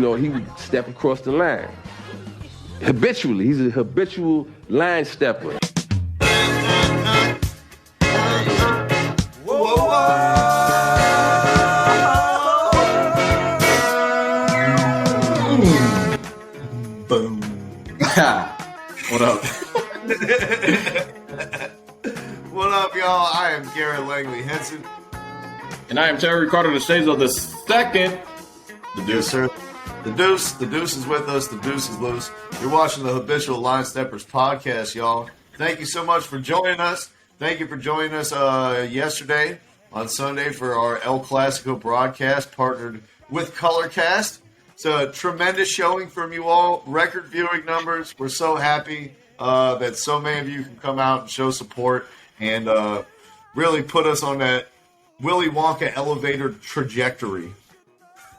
he would step across the line. Habitually. He's a habitual line stepper. Boom. What up? What up, y'all? I am Garrett Langley Henson. And I am Terry Ricardo, the Shades of the Second. The Deuce. Yes, sir. The Deuce is with us. The Deuce is loose. You're watching the Habitual Line Steppers podcast, y'all. Thank you so much for joining us. Thank you for joining us yesterday on Sunday for our El Clasico broadcast, partnered with Colorcast. It's a tremendous showing from you all. Record viewing numbers. We're so happy that so many of you can come out and show support and really put us on that Willy Wonka elevator trajectory.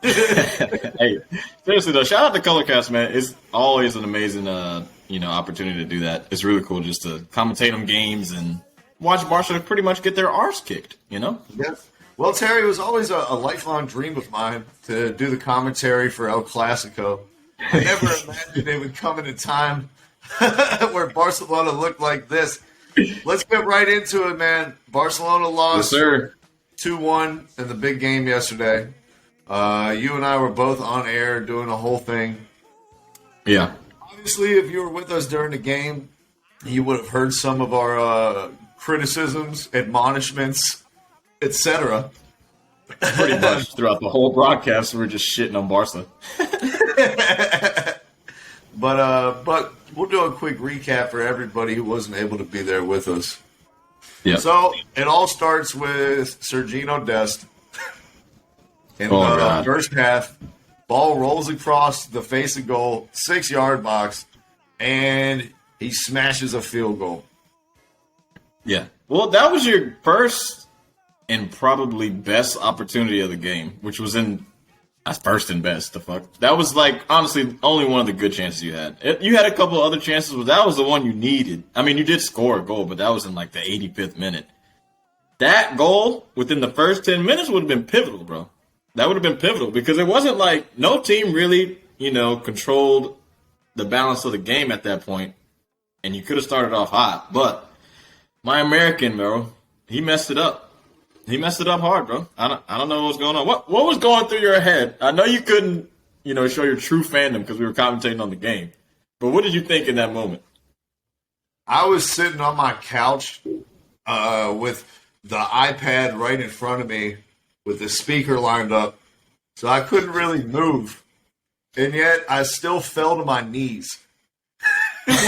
Hey, seriously though, shout out to Colorcast, man. It's always an amazing, opportunity to do that. It's really cool just to commentate on games and watch Barcelona pretty much get their arse kicked. Yes. Well, Terry, it was always a lifelong dream of mine to do the commentary for El Clasico. I never imagined it would come at a time where Barcelona looked like this. Let's get right into it, man. Barcelona lost 2-1 in the big game yesterday. You and I were both on air doing the whole thing. Yeah. Obviously, if you were with us during the game, you would have heard some of our criticisms, admonishments, etc. Pretty much throughout the whole broadcast, we're just shitting on Barca. But we'll do a quick recap for everybody who wasn't able to be there with us. Yeah. So it all starts with Sergiño Dest. In the first half, ball rolls across the face of goal, 6-yard box, and he smashes a field goal. Yeah. Well, that was your first and probably best opportunity of the game, which was first and best. The fuck? That was honestly only one of the good chances you had. You had a couple other chances, but that was the one you needed. I mean, you did score a goal, but that was in the 85th minute. That goal within the first 10 minutes would have been pivotal, bro. That would have been pivotal because it wasn't no team really, controlled the balance of the game at that point, and you could have started off hot. But my American, bro, he messed it up. He messed it up hard, bro. I don't know what was going on. What was going through your head? I know you couldn't, show your true fandom because we were commentating on the game. But what did you think in that moment? I was sitting on my couch with the iPad right in front of me with the speaker lined up, so I couldn't really move. And yet, I still fell to my knees. That's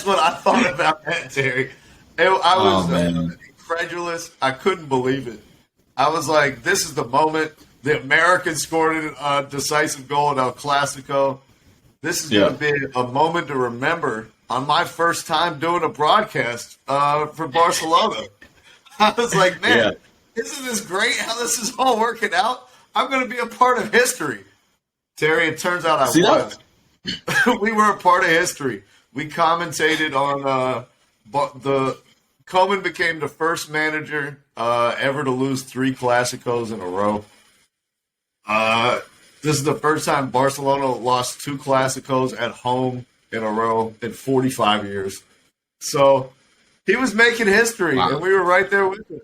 what I thought about that, Terry. I was incredulous. I couldn't believe it. I was like, this is the moment. The Americans scored a decisive goal in El Clasico. This is going to be a moment to remember on my first time doing a broadcast for Barcelona. I was like, man, isn't this great how this is all working out? I'm going to be a part of history. Terry, it turns out I was. We were a part of history. We commentated on Koeman became the first manager ever to lose 3 Clásicos in a row. This is the first time Barcelona lost 2 Clásicos at home in a row in 45 years. So he was making history, and we were right there with him.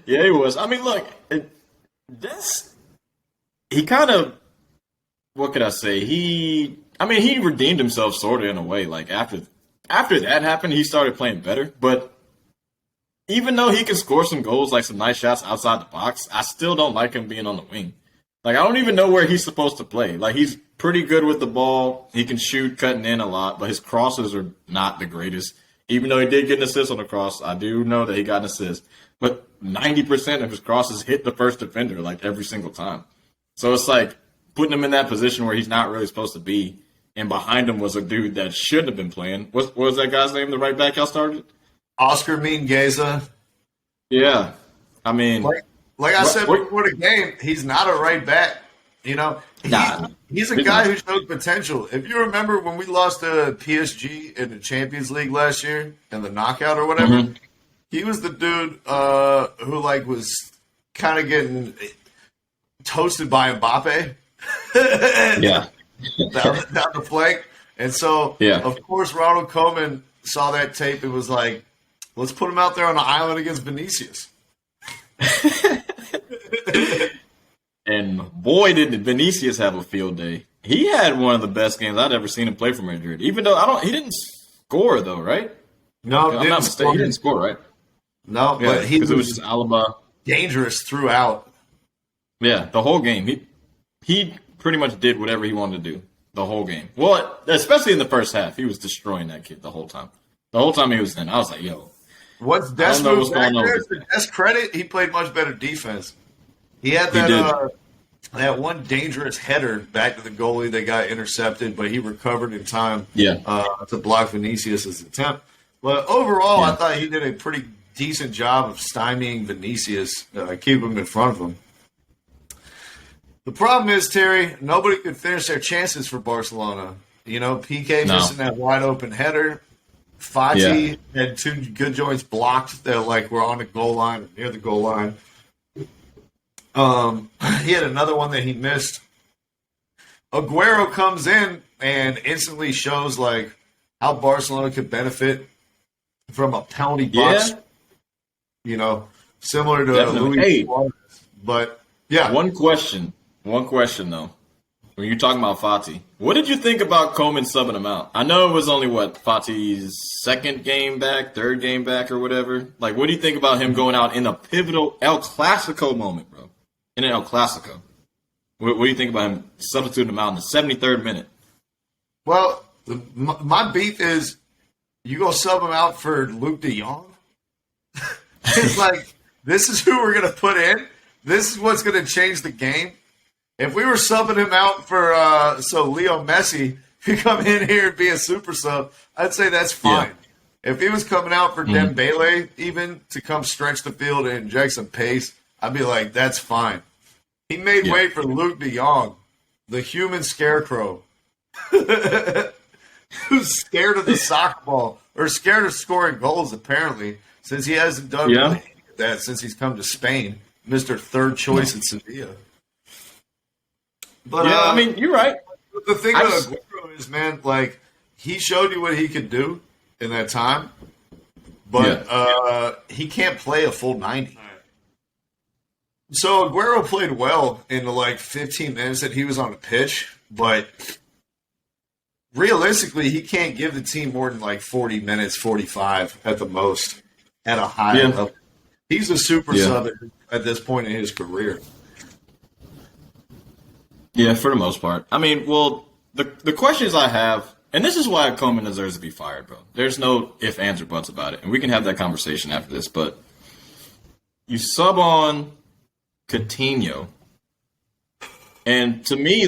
Yeah, he was. I mean, look, he kind of, what could I say? He redeemed himself sort of in a way. After that happened, he started playing better. But even though he can score some goals, some nice shots outside the box, I still don't like him being on the wing. I don't even know where he's supposed to play. He's pretty good with the ball. He can shoot, cutting in a lot, but his crosses are not the greatest. Even though he did get an assist on the cross, I do know that he got an assist. But 90% of his crosses hit the first defender, every single time. So it's putting him in that position where he's not really supposed to be. And behind him was a dude that shouldn't have been playing. What was that guy's name, the right back y'all started? Oscar Mingueza. Yeah. I mean, like I said before the game, he's not a right back. He's a guy who shows potential. If you remember when we lost to PSG in the Champions League last year in the knockout or whatever, He was the dude who like was kind of getting toasted by Mbappe. Yeah. down the flank. And so, Yeah. of course, Ronald Koeman saw that tape and was like, let's put him out there on the island against Vinicius. And boy, did Vinicius have a field day. He had one of the best games I'd ever seen him play for Madrid. Even though he didn't score though, right? No, I'm not mistaken. He didn't score, right? No, Yeah, but he was it was just Alaba. dangerous throughout. Yeah, the whole game. He pretty much did whatever he wanted to do the whole game. Well, especially in the first half, he was destroying that kid the whole time. The whole time he was in, I was like, yo. What's Des moves back there? To Des' credit, he played much better defense. He had that one dangerous header back to the goalie that got intercepted, but he recovered in time to block Vinicius' attempt. But overall, I thought he did a pretty decent job of stymieing Vinicius, keep him in front of him. The problem is, Terry, nobody could finish their chances for Barcelona. You know, PK missing that wide open header. Fati had two good joints blocked that were on the goal line or near the goal line. He had another one that he missed. Aguero comes in and instantly shows how Barcelona could benefit from a penalty box. You know, similar to Luis Suarez. But yeah, One question though. When you're talking about Fati, what did you think about Koeman subbing him out? I know it was only Fati's second game back, third game back, or whatever. What do you think about him going out in a pivotal El Clasico moment, bro? In an El Clasico, what do you think about him substituting him out in the 73rd minute? Well, my beef is you go sub him out for Luke de Jong. It's this is who we're gonna put in. This is what's gonna change the game. If we were subbing him out for Leo Messi could come in here and be a super sub, I'd say that's fine. Yeah. If he was coming out for Dembele even to come stretch the field and inject some pace, I'd be like, that's fine. He made way for Luke de Jong, the human scarecrow, who's scared of the soccer ball or scared of scoring goals, apparently, since he hasn't done that since he's come to Spain, Mr. Third Choice in Sevilla. But, I mean, you're right. The thing about Aguero is, man, he showed you what he could do in that time, but he can't play a full 90. So Aguero played well in the 15 minutes that he was on the pitch, but realistically, he can't give the team more than 40 minutes, 45 at the most, at a high level. He's a super sub at this point in his career. Yeah, for the most part. I mean, well, the questions I have, and this is why Koeman deserves to be fired, bro. There's no ifs, ands, or buts about it, and we can have that conversation after this, but you sub on Coutinho, and to me,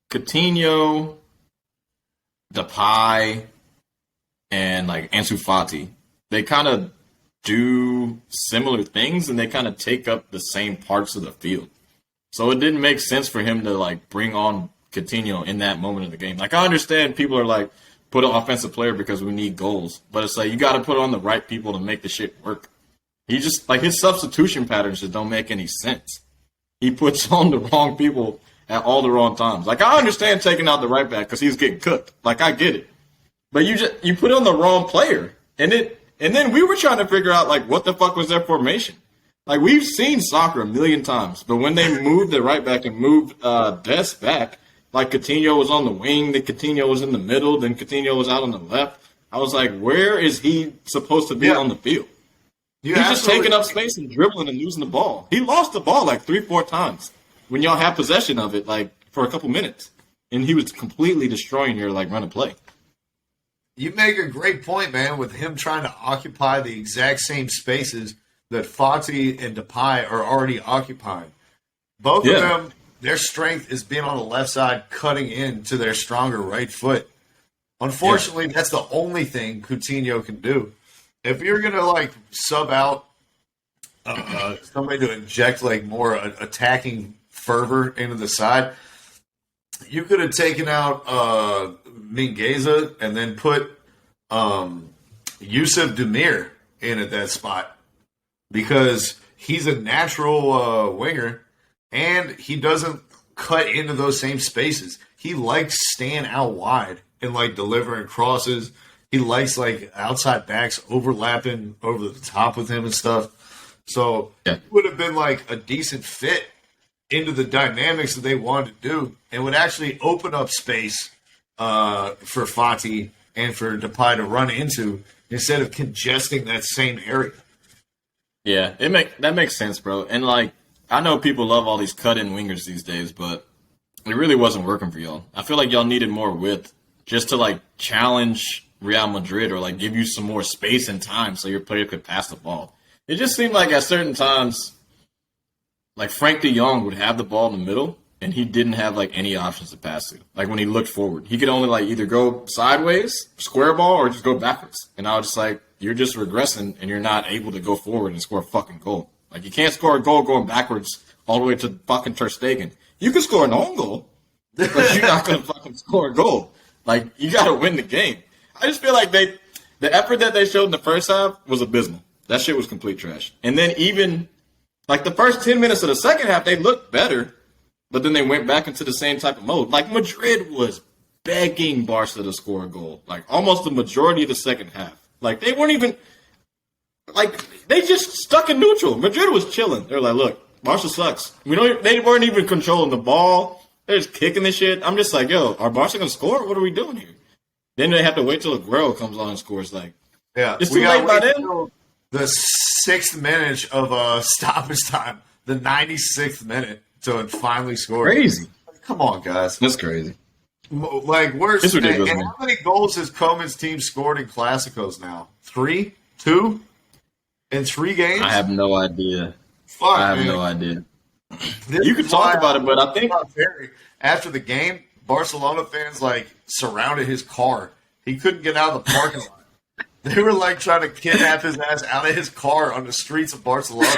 Coutinho, Depay, and Ansu Fati, they kind of do similar things, and they kind of take up the same parts of the field. So it didn't make sense for him to bring on Coutinho in that moment of the game. I understand people are put an offensive player because we need goals, but it's you got to put on the right people to make the shit work. He just his substitution patterns just don't make any sense. He puts on the wrong people at all the wrong times. I understand taking out the right back because he's getting cooked. I get it, but you put on the wrong player, and then we were trying to figure out what the fuck was their formation. We've seen soccer a million times, but when they moved the right back and moved Des back, Coutinho was on the wing, then Coutinho was in the middle, then Coutinho was out on the left. I was where is he supposed to be on the field? He's just taking up space and dribbling and losing the ball. He lost the ball 3-4 times when y'all have possession of it for a couple minutes, and he was completely destroying your run and play. You make a great point, man, with him trying to occupy the exact same spaces that Fati and Depay are already occupying. Both of them, their strength is being on the left side, cutting into their stronger right foot. Unfortunately, that's the only thing Coutinho can do. If you're going to sub out somebody to inject more attacking fervor into the side, you could have taken out Mingueza and then put Yusuf Demir in at that spot because he's a natural winger and he doesn't cut into those same spaces. He likes staying out wide and like delivering crosses. He likes like outside backs overlapping over the top with him and stuff. So it would have been like a decent fit into the dynamics that they wanted to do and would actually open up space for Fati and for Depay to run into instead of congesting that same area. Yeah, that makes sense, bro. And like, I know people love all these cut-in wingers these days, but it really wasn't working for y'all. I feel like y'all needed more width just to like challenge Real Madrid or like give you some more space and time so your player could pass the ball. It just seemed like at certain times, like Frank de Jong would have the ball in the middle and he didn't have like any options to pass to. Like when he looked forward, he could only like either go sideways, square ball, or just go backwards. And I was just like, you're just regressing and you're not able to go forward and score a fucking goal. Like you can't score a goal going backwards all the way to fucking Ter Stegen. You can score an own goal, but you're not going to fucking score a goal. Like you got to win the game. I just feel like the effort that they showed in the first half was abysmal. That shit was complete trash. And then even like the first 10 minutes of the second half, they looked better, but then they went back into the same type of mode. Like Madrid was begging Barca to score a goal, like almost the majority of the second half. Like they weren't even like they just stuck in neutral. Madrid was chilling. They're like, look, Barca sucks. They weren't even controlling the ball. They're just kicking the shit. I'm just like, yo, are Barca gonna score? What are we doing here? Then they have to wait till Aguero comes on and scores. Like, yeah, it's too late by then. The 6th minute of stoppage time, the 96th minute, so it finally scored. Crazy. Come on, guys. That's crazy. Like, where's it's ridiculous, and how many goals has Koeman's team scored in Clasicos now? 3? 2? In 3 games? I have no idea. Fuck, I have man. no idea. You could talk about it, but I think after the game, Barcelona fans like surrounded his car. He couldn't get out of the parking lot. They were like trying to kidnap his ass out of his car on the streets of Barcelona.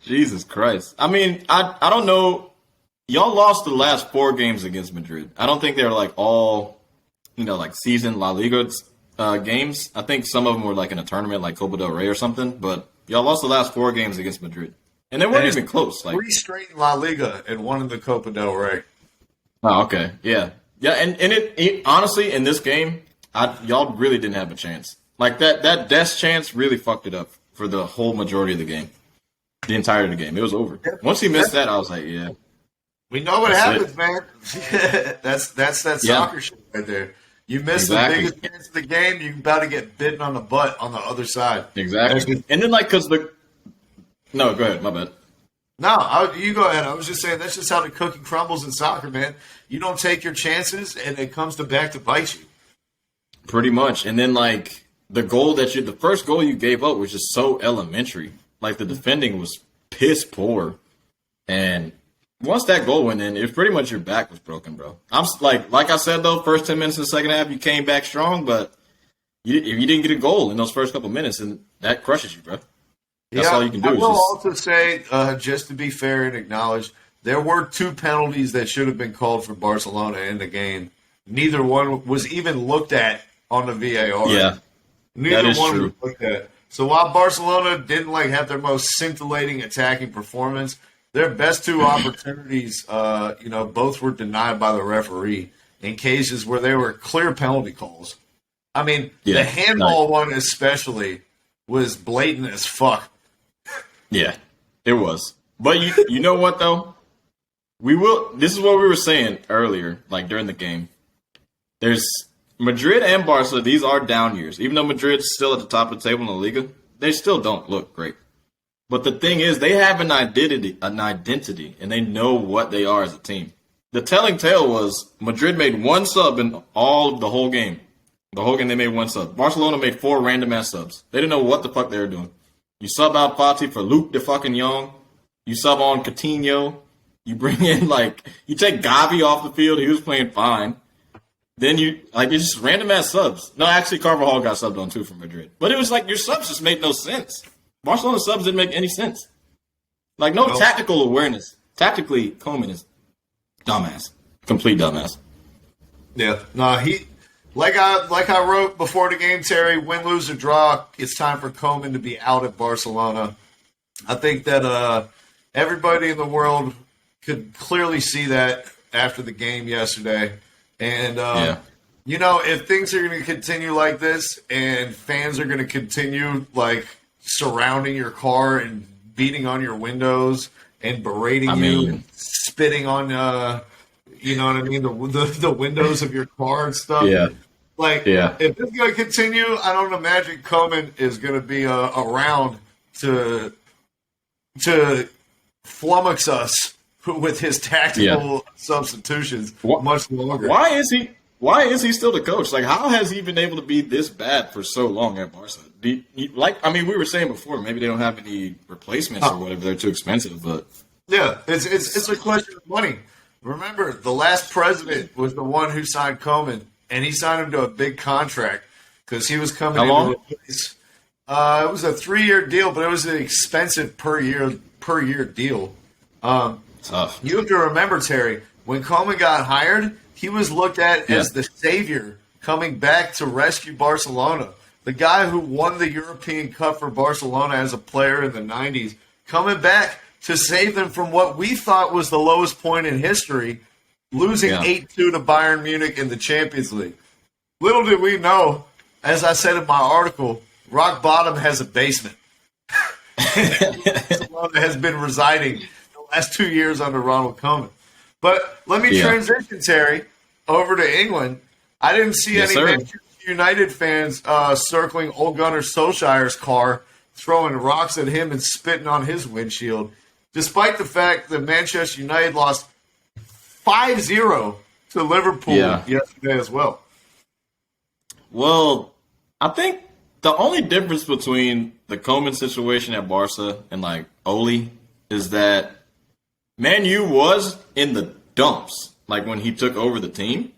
Jesus Christ. I mean, I don't know. Y'all lost the last 4 games against Madrid. I don't think they're like all, like season La Liga games. I think some of them were like in a tournament like Copa del Rey or something. But y'all lost the last 4 games against Madrid. And they weren't even close. Like 3 straight in La Liga and 1 in the Copa del Rey. Oh, okay. Yeah. Yeah, and it honestly, in this game, y'all really didn't have a chance. Like, that Dest chance really fucked it up for the whole majority of the game. The entirety of the game. It was over. Once he missed that, I was like, yeah. We know what happens, man. That's that soccer shit right there. You miss the biggest chance of the game, you're about to get bitten on the butt on the other side. Exactly. And then, like, because No, go ahead. My bad. No, you go ahead. I was just saying that's just how the cookie crumbles in soccer, man. You don't take your chances, and it comes back to bite you. Pretty much. And then, like, the first goal you gave up was just so elementary. Like, the defending was piss poor. And once that goal went in, it was pretty much your back was broken, bro. I'm like I said, though, first 10 minutes of the second half, you came back strong, but if you didn't get a goal in those first couple minutes, and that crushes you, bro. That's all you can do. I will also say, just to be fair and acknowledge, there were 2 penalties that should have been called for Barcelona in the game. Neither one was even looked at on the VAR. Yeah, neither one was looked at. So while Barcelona didn't have their most scintillating attacking performance, their best 2 opportunities, both were denied by the referee in cases where there were clear penalty calls. I mean, the handball one especially was blatant as fuck. Yeah, it was. But you know what, though? This is what we were saying earlier, like during the game. There's Madrid and Barca, these are down years. Even though Madrid's still at the top of the table in the Liga, they still don't look great. But the thing is, they have an identity, and they know what they are as a team. The telling tale was Madrid made 1 sub in the whole game. The whole game they made 1 sub. Barcelona made 4 random-ass subs. They didn't know what the fuck they were doing. You sub out Fati for Luke de fucking Jong. You sub on Coutinho. You bring in, you take Gavi off the field. He was playing fine. Then it's just random-ass subs. No, actually, Carvajal got subbed on, too, from Madrid. But it was your subs just made no sense. Barcelona subs didn't make any sense. Tactical awareness. Tactically, Koeman is dumbass. Complete dumbass. Yeah. No, Like I wrote before the game, Terry, win, lose, or draw, it's time for Koeman to be out at Barcelona. I think that everybody in the world could clearly see that after the game yesterday. And, if things are going to continue like this and fans are going to continue, like, surrounding your car and beating on your windows and berating you and spitting on, you know what I mean, the windows of your car and stuff. Yeah. If this is going to continue, I don't imagine Koeman is going to be around to flummox us with his tactical substitutions much longer. Why is he still the coach? Like, how has he been able to be this bad for so long at Barca? We were saying before, maybe they don't have any replacements or whatever. They're too expensive, but yeah, it's a question of money. Remember, the last president was the one who signed Koeman, and he signed him to a big contract because he was coming in to replace. It was a 3-year deal, but it was an expensive per year deal. Tough. You have to remember, Terry, when Koeman got hired, he was looked at as the savior coming back to rescue Barcelona. The guy who won the European Cup for Barcelona as a player in the 90s, coming back to save them from what we thought was the lowest point in history, losing 8-2 to Bayern Munich in the Champions League. Little did we know, as I said in my article, rock bottom has a basement. Barcelona has been residing the last 2 years under Ronald Koeman. But let me transition, Terry, over to England. I didn't see any Manchester United fans circling Ole Gunnar Solskjaer's car, throwing rocks at him and spitting on his windshield, despite the fact that Manchester United lost 5-0 to Liverpool yesterday as well. Well, I think the only difference between the Koeman situation at Barca and, like, Ole is that Man U was in the dumps, like, when he took over the team.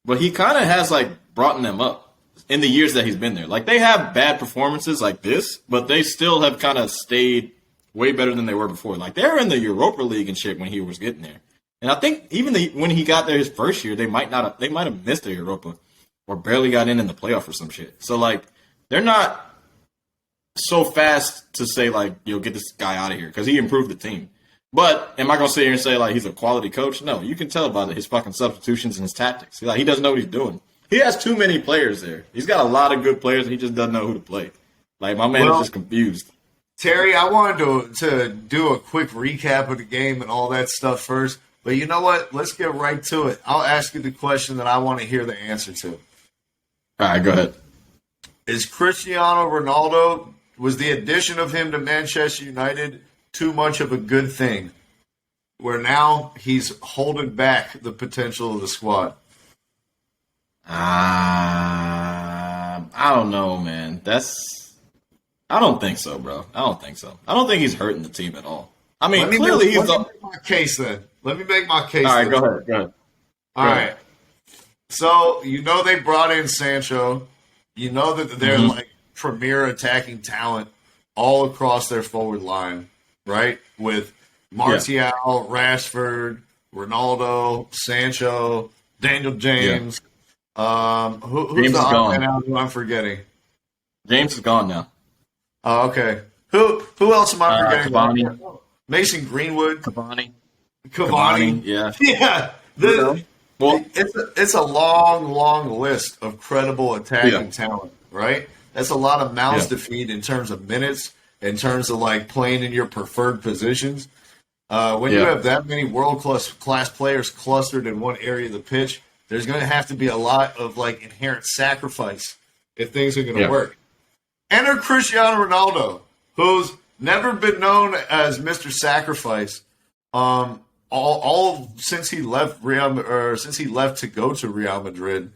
But he kind of has, like, brought them up in the years that he's been there. Like, they have bad performances like this, but they still have kind of stayed way better than they were before. Like, they were in the Europa League and shit when he was getting there. And I think even when he got there his first year, they might have missed the Europa or barely got in the playoff or some shit. So, like, they're not so fast to say, like, get this guy out of here because he improved the team. But am I going to sit here and say, like, he's a quality coach? No, you can tell about his fucking substitutions and his tactics. He doesn't know what he's doing. He has too many players there. He's got a lot of good players, and he just doesn't know who to play. Like, my man is just confused. Terry, I wanted to do a quick recap of the game and all that stuff first. But you know what? Let's get right to it. I'll ask you the question that I want to hear the answer to. All right, go ahead. Is Cristiano Ronaldo, was the addition of him to Manchester United too much of a good thing, where now he's holding back the potential of the squad? I don't know, man. I don't think so, bro. I don't think so. I don't think he's hurting the team at all. I mean, clearly he's Let me make my case then. Let me make my case. All right, then. go ahead. All right. So, they brought in Sancho. You know that they're like premier attacking talent all across their forward line, right? With Martial, Rashford, Ronaldo, Sancho, Daniel James. Who's James the is gone. man out who I'm forgetting? James is gone now. Oh, okay. Who else am I forgetting? Cavani. Mason Greenwood. Cavani. Yeah. Yeah. It's a long list of credible attacking talent, right? That's a lot of mouths to feed in terms of minutes, in terms of, like, playing in your preferred positions. When you have that many world-class players clustered in one area of the pitch, there's going to have to be a lot of, like, inherent sacrifice if things are going to work. Enter Cristiano Ronaldo, who's never been known as Mr. Sacrifice. All since he left since he left to go to Real Madrid,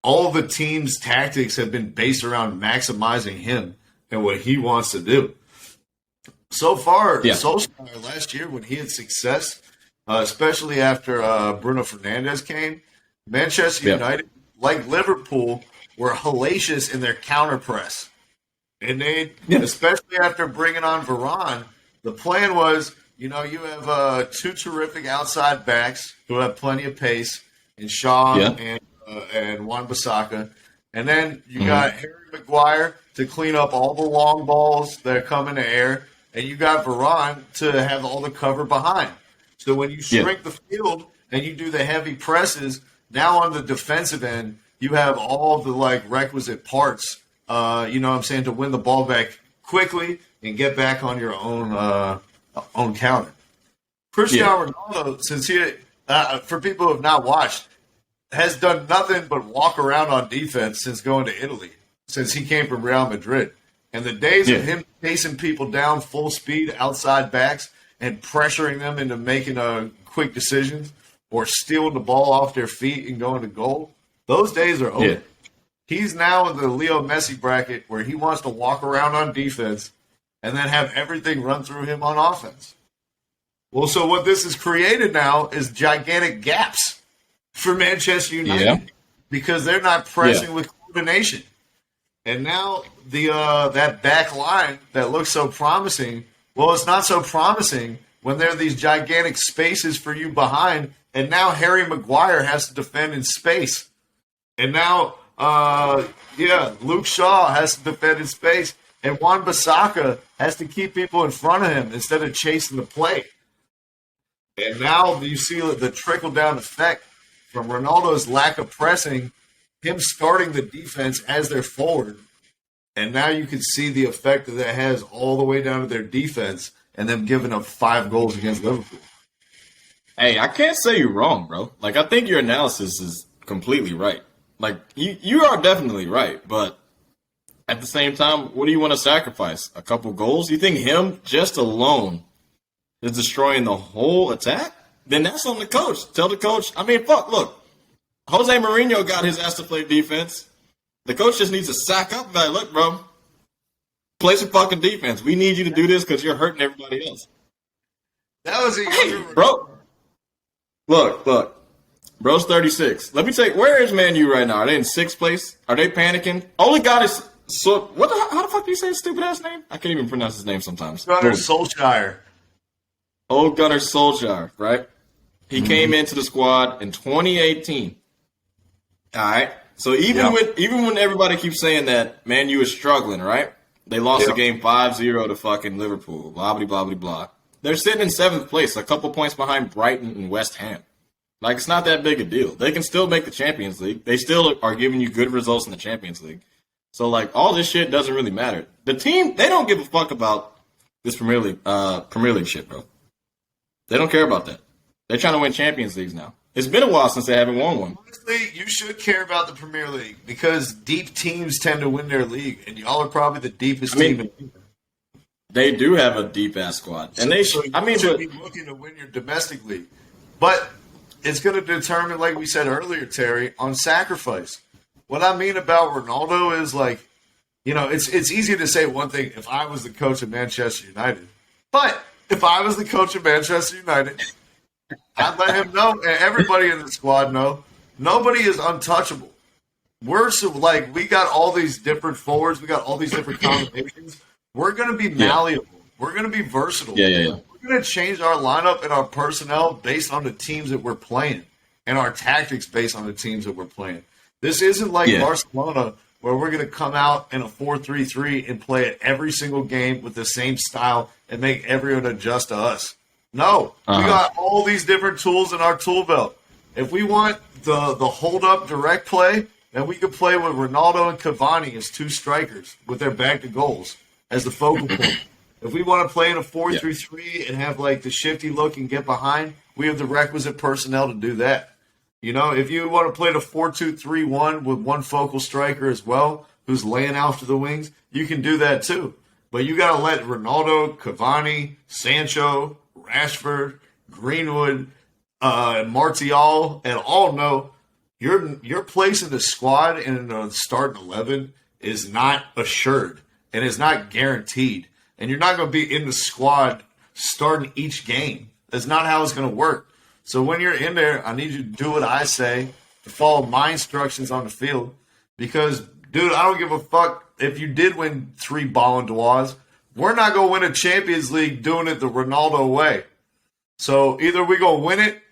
all the team's tactics have been based around maximizing him and what he wants to do. So far, Solskjaer last year, when he had success, especially after Bruno Fernandes came, Manchester United, like Liverpool, were hellacious in their counter press. And they, especially after bringing on Varane, the plan was, you have two terrific outside backs who have plenty of pace in Shaw and and Wan-Bissaka. And then you got Harry Maguire to clean up all the long balls that come in the air. And you got Varane to have all the cover behind. So when you shrink the field and you do the heavy presses, now on the defensive end, you have all the requisite parts, you know what I'm saying, to win the ball back quickly and get back on your own counter. Cristiano Ronaldo, since he, for people who have not watched, has done nothing but walk around on defense since going to Italy, since he came from Real Madrid. And the days of him chasing people down full speed outside backs and pressuring them into making quick decisions or stealing the ball off their feet and going to goal, those days are over. Yeah. He's now in the Leo Messi bracket where he wants to walk around on defense and then have everything run through him on offense. Well, so what this has created now is gigantic gaps for Manchester United because they're not pressing with coordination. And now that back line that looks so promising, well, it's not so promising when there are these gigantic spaces for you behind, and now Harry Maguire has to defend in space. And now, Luke Shaw has to defend in space, and Wan-Bissaka has to keep people in front of him instead of chasing the play. And now you see the trickle-down effect from Ronaldo's lack of pressing, him starting the defense as their forward, and now you can see the effect that has all the way down to their defense and them giving up 5 goals against Liverpool. Hey, I can't say you're wrong, bro. I think your analysis is completely right. You are definitely right, but at the same time, what do you want to sacrifice? A couple goals? You think him just alone is destroying the whole attack? Then that's on the coach. Tell the coach. Look. Jose Mourinho got his ass to play defense. The coach just needs to sack up and be like, look, bro, play some fucking defense. We need you to do this because you're hurting everybody else. That was a bro. Look. Bro's 36. Let me tell you, where is Man U right now? Are they in 6th place? Are they panicking? Only God is so. How the fuck do you say his stupid ass name? I can't even pronounce his name sometimes. Gunnar Solskjaer. Old Gunnar Solskjaer, right? He came into the squad in 2018. All right. So even when everybody keeps saying that Man U is struggling, right? They lost the game 5-0 to fucking Liverpool. Blah blah blah blah blah. They're sitting in 7th place, a couple points behind Brighton and West Ham. It's not that big a deal. They can still make the Champions League. They still are giving you good results in the Champions League. So all this shit doesn't really matter. The team, they don't give a fuck about this Premier League shit, bro. They don't care about that. They're trying to win Champions Leagues now. It's been a while since they haven't won one. Honestly, you should care about the Premier League because deep teams tend to win their league, and y'all are probably the deepest team in the They do have a deep-ass squad. And they should be looking to win your domestic league. But it's going to determine, like we said earlier, Terry, on sacrifice. What I mean about Ronaldo is, it's easy to say one thing if I was the coach of Manchester United. But if I was the coach of Manchester United, I'd let him know, and everybody in the squad know, nobody is untouchable. We got all these different forwards. We got all these different combinations. We're going to be malleable. We're going to be versatile. We're going to change our lineup and our personnel based on the teams that we're playing and our tactics based on the teams that we're playing. This isn't like Barcelona where we're going to come out in a 4-3-3 and play it every single game with the same style and make everyone adjust to us. No, we got all these different tools in our tool belt. If we want the hold-up direct play, then we could play with Ronaldo and Cavani as 2 strikers with their back to goals as the focal point. If we want to play in a 4-3-3 and have the shifty look and get behind, we have the requisite personnel to do that. If you want to play the 4-2-3-1 with 1 focal striker as well, who's laying out to the wings, you can do that too. But you got to let Ronaldo, Cavani, Sancho, Rashford, Greenwood, Martial, and all know your place in the squad and in the starting 11 is not assured and is not guaranteed. And you're not going to be in the squad starting each game. That's not how it's going to work. So when you're in there, I need you to do what I say, to follow my instructions on the field. Because, dude, I don't give a fuck if you did win 3 Ballon d'Ors. We're not going to win a Champions League doing it the Ronaldo way. So either we're going to win it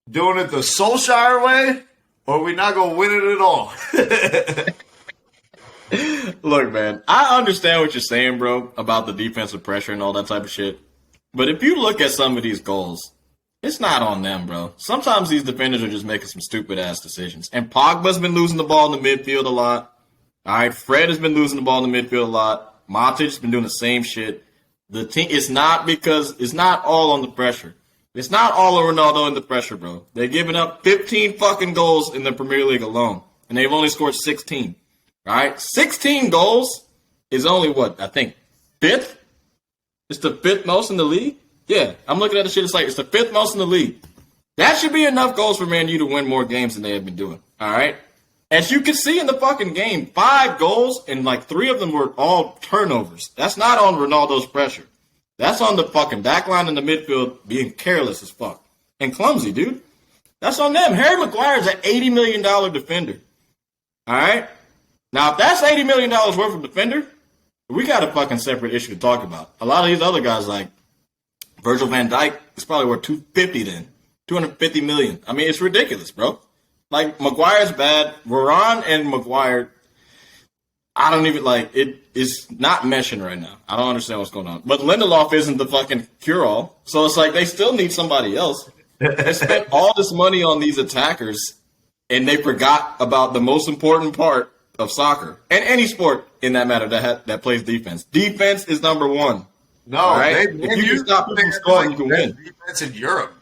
doing it the Solskjaer way, or we're not going to win it at all. Look, man, I understand what you're saying, bro, about the defensive pressure and all that type of shit. But if you look at some of these goals, it's not on them, bro. Sometimes these defenders are just making some stupid-ass decisions. And Pogba's been losing the ball in the midfield a lot. All right, Fred has been losing the ball in the midfield a lot. Matic's been doing the same shit. The team, it's not all on the pressure. It's not all on Ronaldo in the pressure, bro. They're giving up 15 fucking goals in the Premier League alone, and they've only scored 16. All right, 16 goals is only what, I think, fifth? It's the fifth most in the league? Yeah, I'm looking at the shit. It's like it's the fifth most in the league. That should be enough goals for Man U to win more games than they have been doing. All right? As you can see in the fucking game, 5 goals and like 3 of them were all turnovers. That's not on Ronaldo's pressure. That's on the fucking back line in the midfield being careless as fuck. And clumsy, dude. That's on them. Harry Maguire's an $80 million defender. All right? Now, if that's $80 million worth of defender, we got a fucking separate issue to talk about. A lot of these other guys, like Virgil van Dijk, is probably worth $250 then. $250 million. I mean, it's ridiculous, bro. Like, Maguire's bad. Varane and Maguire, I don't even, like, it is not meshing right now. I don't understand what's going on. But Lindelof isn't the fucking cure-all. So it's like they still need somebody else. They spent all this money on these attackers, and they forgot about the most important part of soccer and any sport in that matter that plays defense. Defense is number one. No, right? If you can stop them from scoring, you can win. Defense in Europe.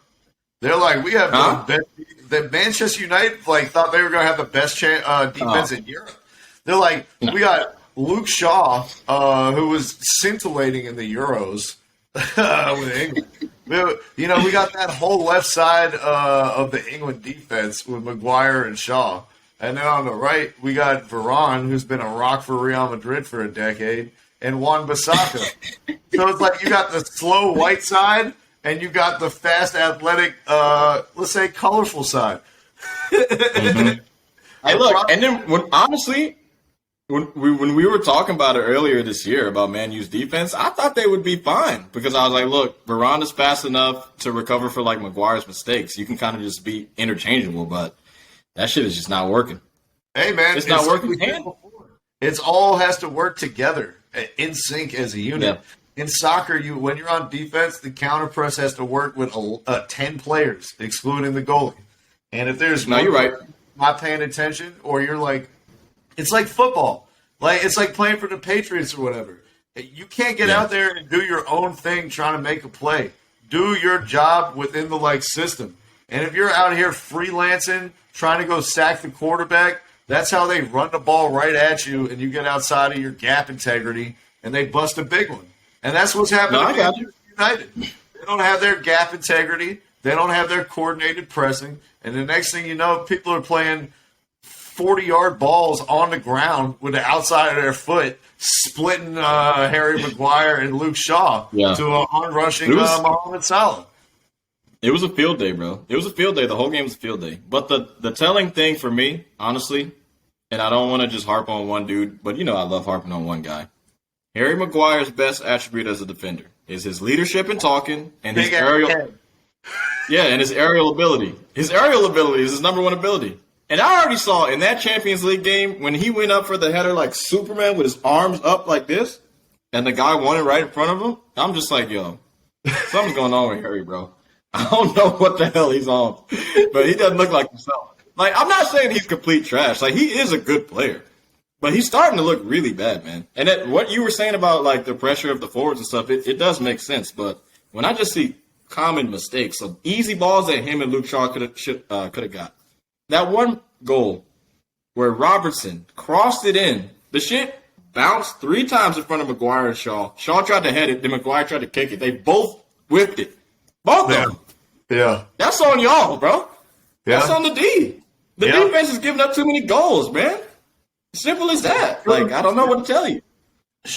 They're like, we have the best. The Manchester United thought they were going to have the best defense in Europe. They're like, we got Luke Shaw, who was scintillating in the Euros with England. We got that whole left side of the England defense with Maguire and Shaw. And then on the right, we got Varane, who's been a rock for Real Madrid for a decade, and Wan-Bissaka. So it's like you got the slow white side, and you got the fast, athletic, let's say, colorful side. Mm-hmm. Hey, look, and then when we were talking about it earlier this year about Man U's defense, I thought they would be fine because I was like, look, Varane is fast enough to recover for like Maguire's mistakes. You can kind of just be interchangeable, but that shit is just not working. Hey, man. It's not working. It's all has to work together in sync as a unit. Yeah. In soccer, when you're on defense, the counter press has to work with 10 players, excluding the goalie. And if there's you're right. Not paying attention, or you're like, it's like football. Like it's like playing for the Patriots or whatever. You can't get out there and do your own thing trying to make a play. Do your job within the system. And if you're out here freelancing, trying to go sack the quarterback, that's how they run the ball right at you, and you get outside of your gap integrity, and they bust a big one. And that's what's happening to Manchester United. They don't have their gap integrity. They don't have their coordinated pressing. And the next thing you know, people are playing 40-yard balls on the ground with the outside of their foot, splitting Harry Maguire and Luke Shaw to an onrushing Mohamed Salah. It was a field day, bro. It was a field day. The whole game was a field day. But the telling thing for me, honestly, and I don't want to just harp on one dude, but I love harping on one guy. Harry Maguire's best attribute as a defender is his leadership and talking and his aerial. Yeah, and his aerial ability. His aerial ability is his number one ability. And I already saw in that Champions League game when he went up for the header like Superman with his arms up like this, and the guy won it right in front of him. I'm just like, yo, something's going on with Harry, bro. I don't know what the hell he's on, but he doesn't look like himself. Like, I'm not saying he's complete trash. Like, he is a good player, but he's starting to look really bad, man. And what you were saying about, like, the pressure of the forwards and stuff, it does make sense. But when I just see common mistakes of easy balls that him and Luke Shaw could have got. That one goal where Robertson crossed it in, the shit bounced 3 times in front of Maguire and Shaw. Shaw tried to head it, then Maguire tried to kick it. They both whipped it. Both of them. Yeah. That's on y'all, bro. Yeah. That's on the D. The defense is giving up too many goals, man. Simple as that. Like, I don't know what to tell you.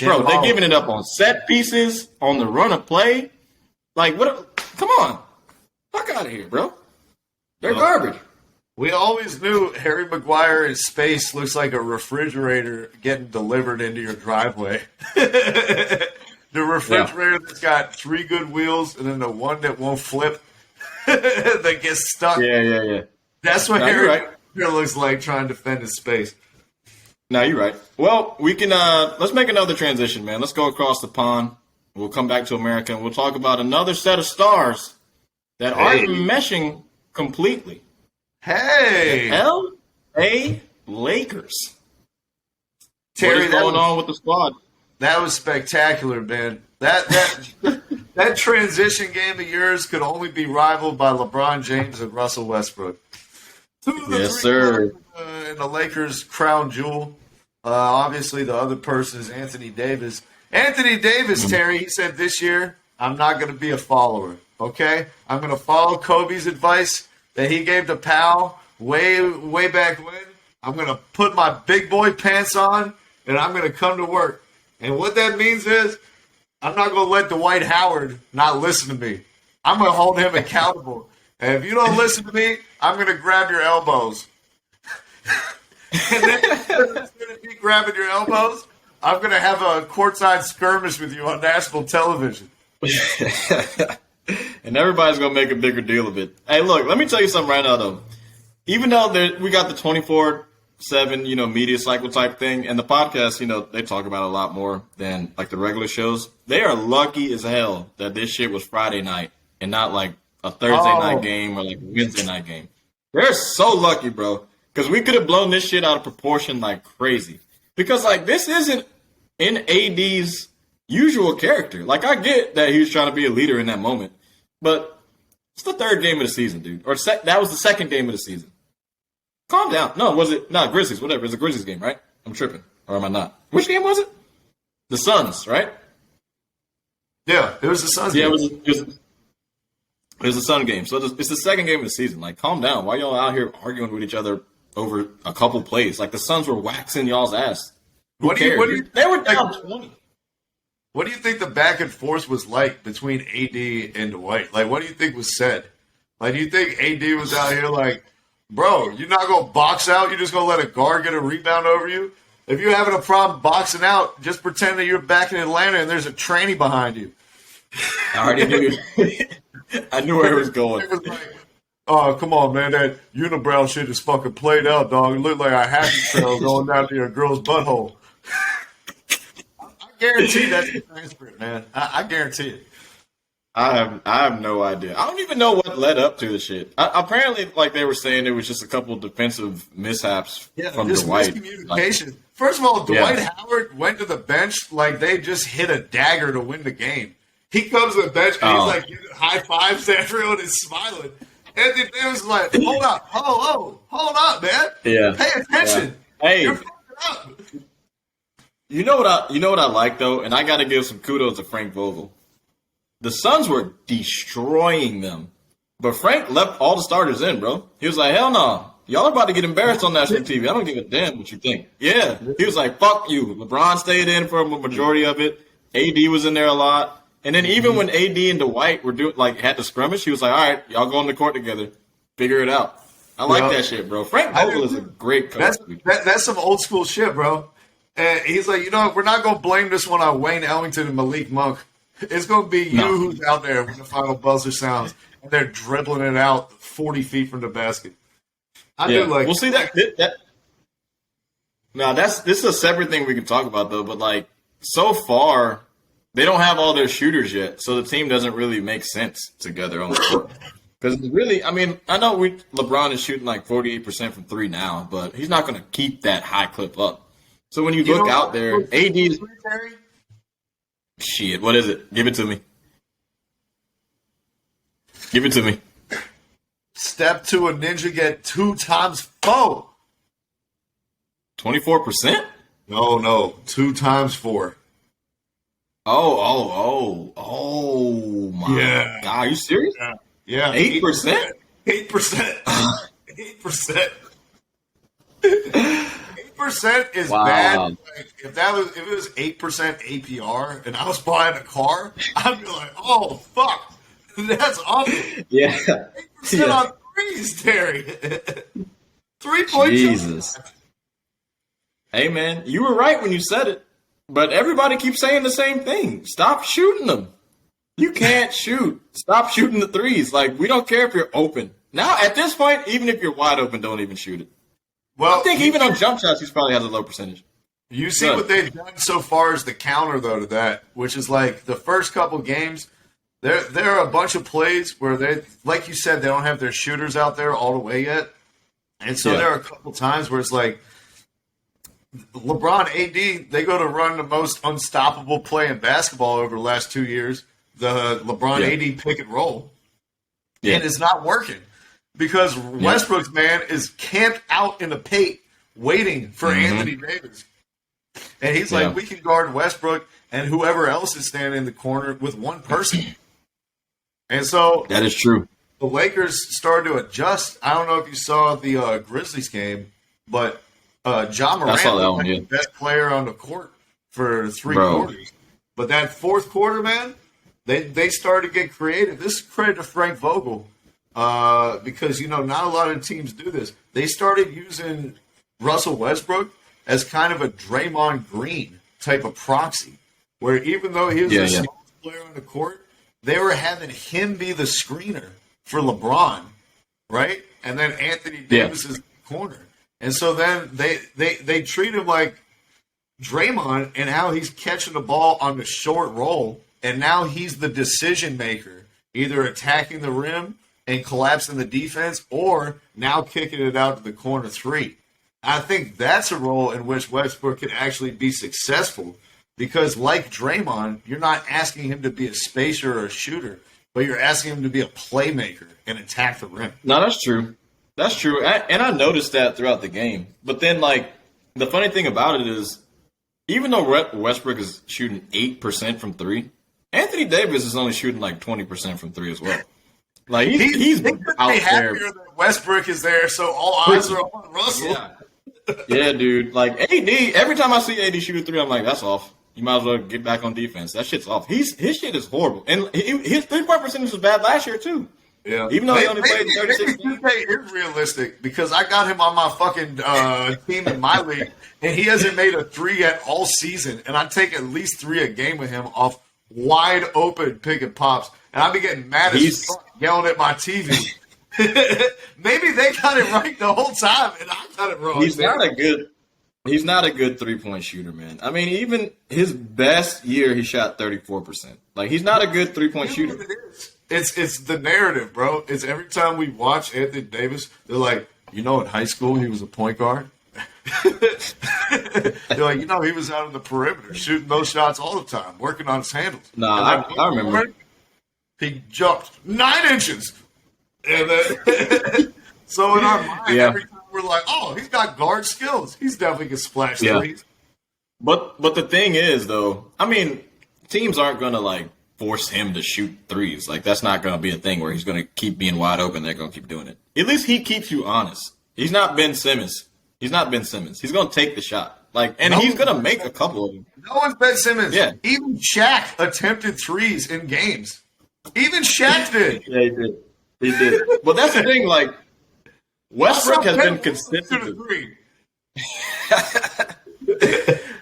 Bro, they're giving it up on set pieces, on the run of play. Like, what? Come on. Fuck out of here, bro. They're garbage. We always knew Harry Maguire in space looks like a refrigerator getting delivered into your driveway. The refrigerator that's got 3 good wheels and then the one that won't flip that gets stuck. Yeah. That's what Harry It looks like trying to defend his space. No, you're right. Well, we can let's make another transition, man. Let's go across the pond. We'll come back to America and we'll talk about another set of stars that aren't meshing completely. Hey, the L.A. Lakers. Terry, what is going on with the squad? That was spectacular, man. That transition game of yours could only be rivaled by LeBron James and Russell Westbrook. Yes, sir. And the Lakers' crown jewel. Obviously, the other person is Anthony Davis. Anthony Davis, Terry, he said this year, I'm not going to be a follower, okay? I'm going to follow Kobe's advice that he gave to Powell way back when. I'm going to put my big boy pants on, and I'm going to come to work. And what that means is I'm not going to let Dwight Howard not listen to me. I'm going to hold him accountable. And if you don't listen to me, I'm going to grab your elbows. And then instead of me grabbing your elbows, I'm going to have a courtside skirmish with you on national television. And everybody's going to make a bigger deal of it. Hey, look, let me tell you something right now, though. Even though we got the 24/7, media cycle type thing, and the podcast, they talk about it a lot more than, like, the regular shows. They are lucky as hell that this shit was Friday night and not, like, a Thursday night game or, like, a Wednesday night game. They're so lucky, bro, because we could have blown this shit out of proportion like crazy. Because, like, this isn't in AD's usual character. Like, I get that he was trying to be a leader in that moment, but it's the third game of the season, dude. Or that was the second game of the season. Calm down. No, was it? No, Grizzlies, whatever. It's a Grizzlies game, right? I'm tripping. Or am I not? Which game was it? The Suns, right? Yeah, it was the Suns game. Yeah, it was the Sun game. So it's the second game of the season. Like, calm down. Why y'all out here arguing with each other over a couple plays? Like, the Suns were waxing y'all's ass. Who cares? They were down 20. What do you think the back and forth was like between AD and Dwight? Like, what do you think was said? Like, do you think AD was out here like, bro, you're not going to box out? You're just going to let a guard get a rebound over you? If you're having a problem boxing out, just pretend that you're back in Atlanta and there's a trainee behind you. I already knew. I knew where it was going. It was like, oh, come on, man. That unibrow shit is fucking played out, dog. It looked like a happy trail going down to your girl's butthole. I guarantee that's the transcript, man. I guarantee it. I have no idea. I don't even know what led up to the shit. Apparently, like, they were saying it was just a couple of defensive mishaps from Dwight. Miscommunication. Like, first of all, Dwight Howard went to the bench like they just hit a dagger to win the game. He comes to the bench and he's like giving high fives to everyone and smiling. Anthony Davis is like, hold up, man. Yeah. Pay attention. Yeah. Hey. You're fucking up. You know what I like, though, and I got to give some kudos to Frank Vogel. The Suns were destroying them, but Frank left all the starters in, bro. He was like, hell no. Y'all are about to get embarrassed on national TV. I don't give a damn what you think. Yeah. He was like, fuck you. LeBron stayed in for a majority of it. AD was in there a lot. And then even when AD and Dwight were had the skirmish, he was like, all right, y'all go on the court together. Figure it out. I like that shit, bro. Frank Vogel is a great coach. That's some old school shit, bro. And he's like, we're not going to blame this one on Wayne Ellington and Malik Monk. It's going to be you who's out there when the final buzzer sounds. And they're dribbling it out 40 feet from the basket. We'll see that. Now, this is a separate thing we can talk about, though. But, like, so far, they don't have all their shooters yet. So the team doesn't really make sense together on the court. Because really, I mean, I know LeBron is shooting like 48% from three now, but he's not going to keep that high clip up. So when you look out there, AD is... Shit, what is it? Give it to me. Give it to me. Step to a ninja, get 2 times 4. 24%? No, 2 times 4. Oh my God. Are you serious? Yeah. 8%? 8%. 8%. 8% is bad. Like, if it was 8% APR and I was buying a car, I'd be like, oh fuck. That's awful. Yeah. 8% on threes, Terry. 3.2. Jesus. Hey man, you were right when you said it. But everybody keeps saying the same thing. Stop shooting them. You can't shoot. Stop shooting the threes. Like, we don't care if you're open. Now, at this point, even if you're wide open, don't even shoot it. Well, I think even on jump shots, he probably has a low percentage. You see what they've done so far as the counter, though, to that, which is like the first couple games, there are a bunch of plays where they, like you said, they don't have their shooters out there all the way yet. And so there are a couple times where it's like LeBron, AD, they go to run the most unstoppable play in basketball over the last 2 years, the LeBron AD pick and roll. Yeah. And it's not working because Westbrook's man is camped out in the paint waiting for Anthony Davis. And he's like, we can guard Westbrook and whoever else is standing in the corner with one person. And so that is true. The Lakers started to adjust. I don't know if you saw the Grizzlies game, but Ja Morant was the best player on the court for three quarters. But that fourth quarter, man, they started to get creative. This is credit to Frank Vogel because, you know, not a lot of teams do this. They started using Russell Westbrook as kind of a Draymond Green type of proxy, where even though he was the smallest player on the court, they were having him be the screener for LeBron, right? And then Anthony Davis is in the corner. And so then they treat him like Draymond and how he's catching the ball on the short roll, and now he's the decision maker, either attacking the rim and collapsing the defense or now kicking it out to the corner three. I think that's a role in which Westbrook can actually be successful because, like Draymond, you're not asking him to be a spacer or a shooter, but you're asking him to be a playmaker and attack the rim. No, that's true. That's true. And I noticed that throughout the game. But then, like, the funny thing about it is, even though Westbrook is shooting 8% from three, Anthony Davis is only shooting like 20% from three as well. Like, he's out there. Happier that Westbrook is there, so all eyes are on Russell. Yeah, dude. Like, AD, every time I see AD shoot a three, I'm like, that's off. You might as well get back on defense. That shit's off. His shit is horrible. And his three-point percentage was bad last year, too. Yeah. Even though he only played 36 games. It's realistic because I got him on my fucking team in my league, and he hasn't made a three yet all season. And I take at least 3 a game with him off wide open pick and pops. And I be getting mad as fuck yelling at my TV. Maybe they got it right the whole time, and I got it wrong. He's not a good 3-point shooter, man. I mean, even his best year, he shot 34%. Like, he's not a good 3-point shooter. It is. It's the narrative, bro. It's every time we watch Anthony Davis, they're like, you know, in high school he was a point guard. They're like, you know, he was out on the perimeter shooting those shots all the time, working on his handles. Nah, I remember. He jumped 9 inches. And then, so in our mind, every time we're like, oh, he's got guard skills. He's definitely can splash threes. But the thing is, though, I mean, teams aren't going to, like, force him to shoot threes. Like, that's not going to be a thing where he's going to keep being wide open. They're going to keep doing it. At least he keeps you honest. He's not Ben Simmons. He's going to take the shot. Like, and he's going to make a couple of them. No one's Ben Simmons. Yeah. Even Shaq attempted threes in games. Even Shaq did. Yeah, he did. But that's the thing, like, Westbrook has been consistent.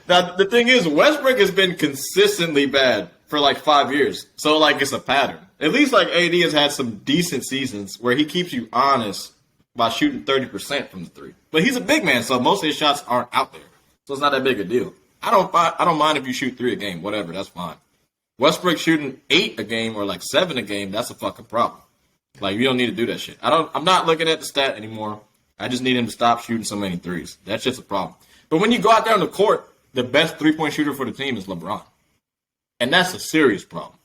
Now, the thing is, Westbrook has been consistently bad for like 5 years. So, like, it's a pattern. At least, like, AD has had some decent seasons where he keeps you honest by shooting 30% from the three. But he's a big man, so most of his shots aren't out there. So it's not that big a deal. I don't mind if you shoot 3 a game, whatever, that's fine. Westbrook shooting 8 a game or like 7 a game, that's a fucking problem. Like, you don't need to do that shit. I'm not looking at the stat anymore. I just need him to stop shooting so many threes. That's just a problem. But when you go out there on the court, the best 3-point shooter for the team is LeBron. And that's a serious problem.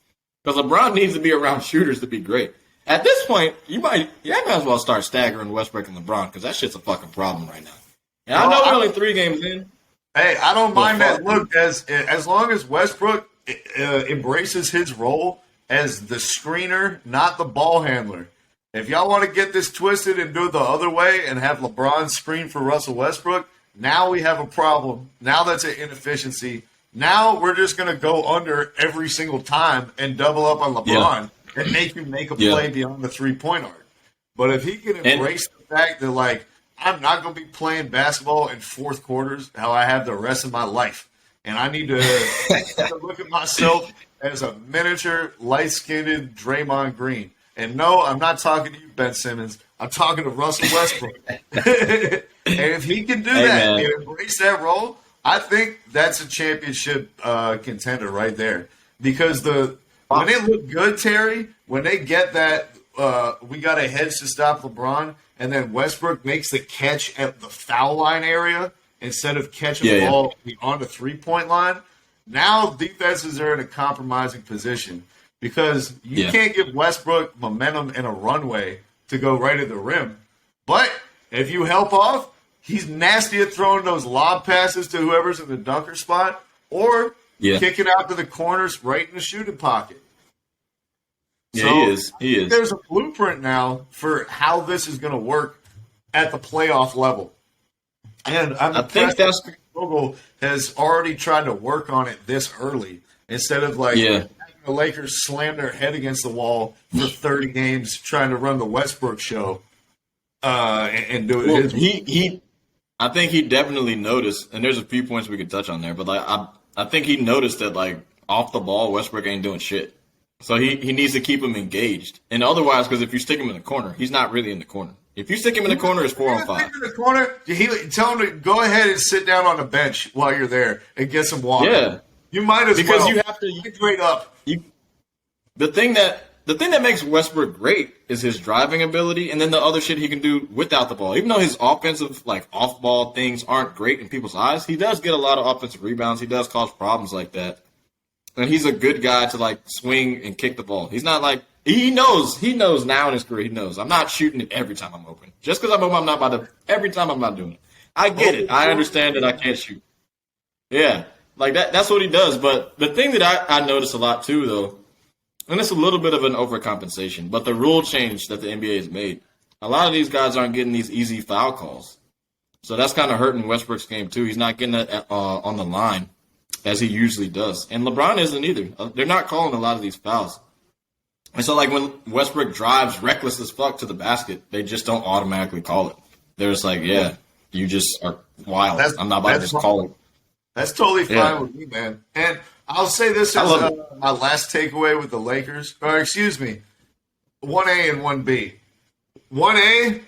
Because LeBron needs to be around shooters to be great. At this point, you might as well start staggering Westbrook and LeBron because that shit's a fucking problem right now. And I know we're only 3 games in. Hey, I don't mind that look as long as Westbrook embraces his role as the screener, not the ball handler. If y'all want to get this twisted and do it the other way and have LeBron screen for Russell Westbrook, now we have a problem. Now that's an inefficiency. Now we're just going to go under every single time and double up on LeBron and make him make a play beyond the 3-point arc. But if he can embrace the fact that, like, I'm not going to be playing basketball in fourth quarters how I have the rest of my life, and I need to look at myself as a miniature, light-skinned Draymond Green. And no, I'm not talking to you, Ben Simmons. I'm talking to Russell Westbrook. And if he can do that and embrace that role, I think that's a championship contender right there. Because when they look good, Terry, when they get that, we got a hedge to stop LeBron, and then Westbrook makes the catch at the foul line area instead of catching the ball on the three-point line, now defenses are in a compromising position because you can't give Westbrook momentum and a runway to go right at the rim. But if you help off, he's nasty at throwing those lob passes to whoever's in the dunker spot or kicking out to the corners right in the shooting pocket. Yeah, so he is. There's a blueprint now for how this is going to work at the playoff level. And I think that's Vogel has already tried to work on it this early instead of having the Lakers slam their head against the wall for 30 games trying to run the Westbrook show and do it his way. I think he definitely noticed, and there's a few points we could touch on there, but I think he noticed that off the ball, Westbrook ain't doing shit. So he needs to keep him engaged. And otherwise, because if you stick him in the corner, he's not really in the corner. If you stick him in the corner, it's 4-on-5. In the corner, tell him to go ahead and sit down on the bench while you're there and get some water. Yeah, you might as because well. You have to hydrate up. The thing that makes Westbrook great is his driving ability, and then the other shit he can do without the ball. Even though his offensive off ball things aren't great in people's eyes, he does get a lot of offensive rebounds. He does cause problems like that, and he's a good guy to swing and kick the ball. He's not He knows now in his career, he knows. I'm not shooting it every time I'm open. Just because I'm open, I'm not about to, every time I'm not doing it. I get it. I understand that I can't shoot. Yeah, that's what he does. But the thing that I notice a lot too, though, and it's a little bit of an overcompensation, but the rule change that the NBA has made, a lot of these guys aren't getting these easy foul calls. So that's kind of hurting Westbrook's game too. He's not getting it on the line as he usually does. And LeBron isn't either. They're not calling a lot of these fouls. And so, when Westbrook drives reckless as fuck to the basket, they just don't automatically call it. They're just you just are wild. I'm not about to just call it. That's totally fine with me, man. And I'll say this as my last takeaway with the Lakers. Or, excuse me, 1A and 1B. 1A,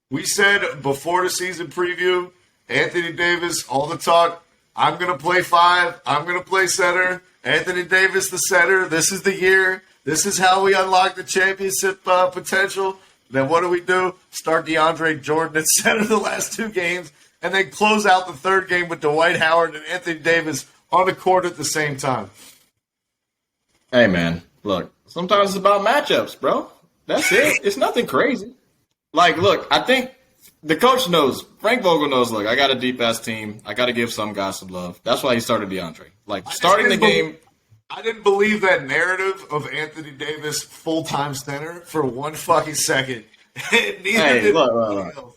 we said before the season preview, Anthony Davis, all the talk, I'm going to play 5. I'm going to play center. Anthony Davis, the center. This is the year. This is how we unlock the championship potential. Then what do? Start DeAndre Jordan at center the last 2 games, and then close out the 3rd game with Dwight Howard and Anthony Davis on the court at the same time. Hey, man, look, sometimes it's about matchups, bro. That's it. It's nothing crazy. Look, I think the coach knows. Frank Vogel knows, look, I got a deep-ass team. I got to give some guys some love. That's why he started DeAndre. Starting the game – I didn't believe that narrative of Anthony Davis full-time center for 1 fucking second. Look.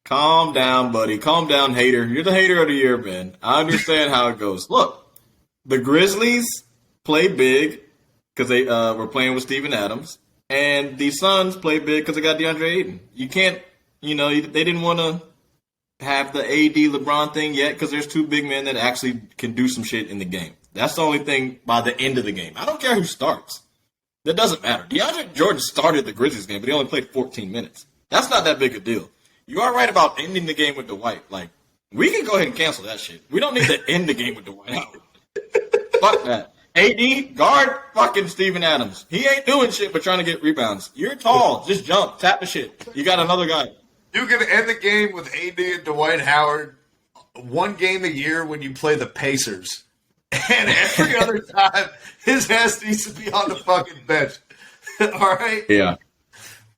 Calm down, buddy. Calm down, hater. You're the hater of the year, man. I understand how it goes. Look, the Grizzlies play big because they were playing with Steven Adams, and the Suns play big because they got DeAndre Ayton. You can't, they didn't want to have the AD LeBron thing yet because there's 2 big men that actually can do some shit in the game. That's the only thing by the end of the game. I don't care who starts. That doesn't matter. DeAndre Jordan started the Grizzlies game, but he only played 14 minutes. That's not that big a deal. You are right about ending the game with Dwight. We can go ahead and cancel that shit. We don't need to end the game with Dwight Howard. Fuck that. AD, guard fucking Steven Adams. He ain't doing shit but trying to get rebounds. You're tall. Just jump. Tap the shit. You got another guy. You can end the game with AD and Dwight Howard 1 game a year when you play the Pacers. And every other time, his ass needs to be on the fucking bench. All right? Yeah.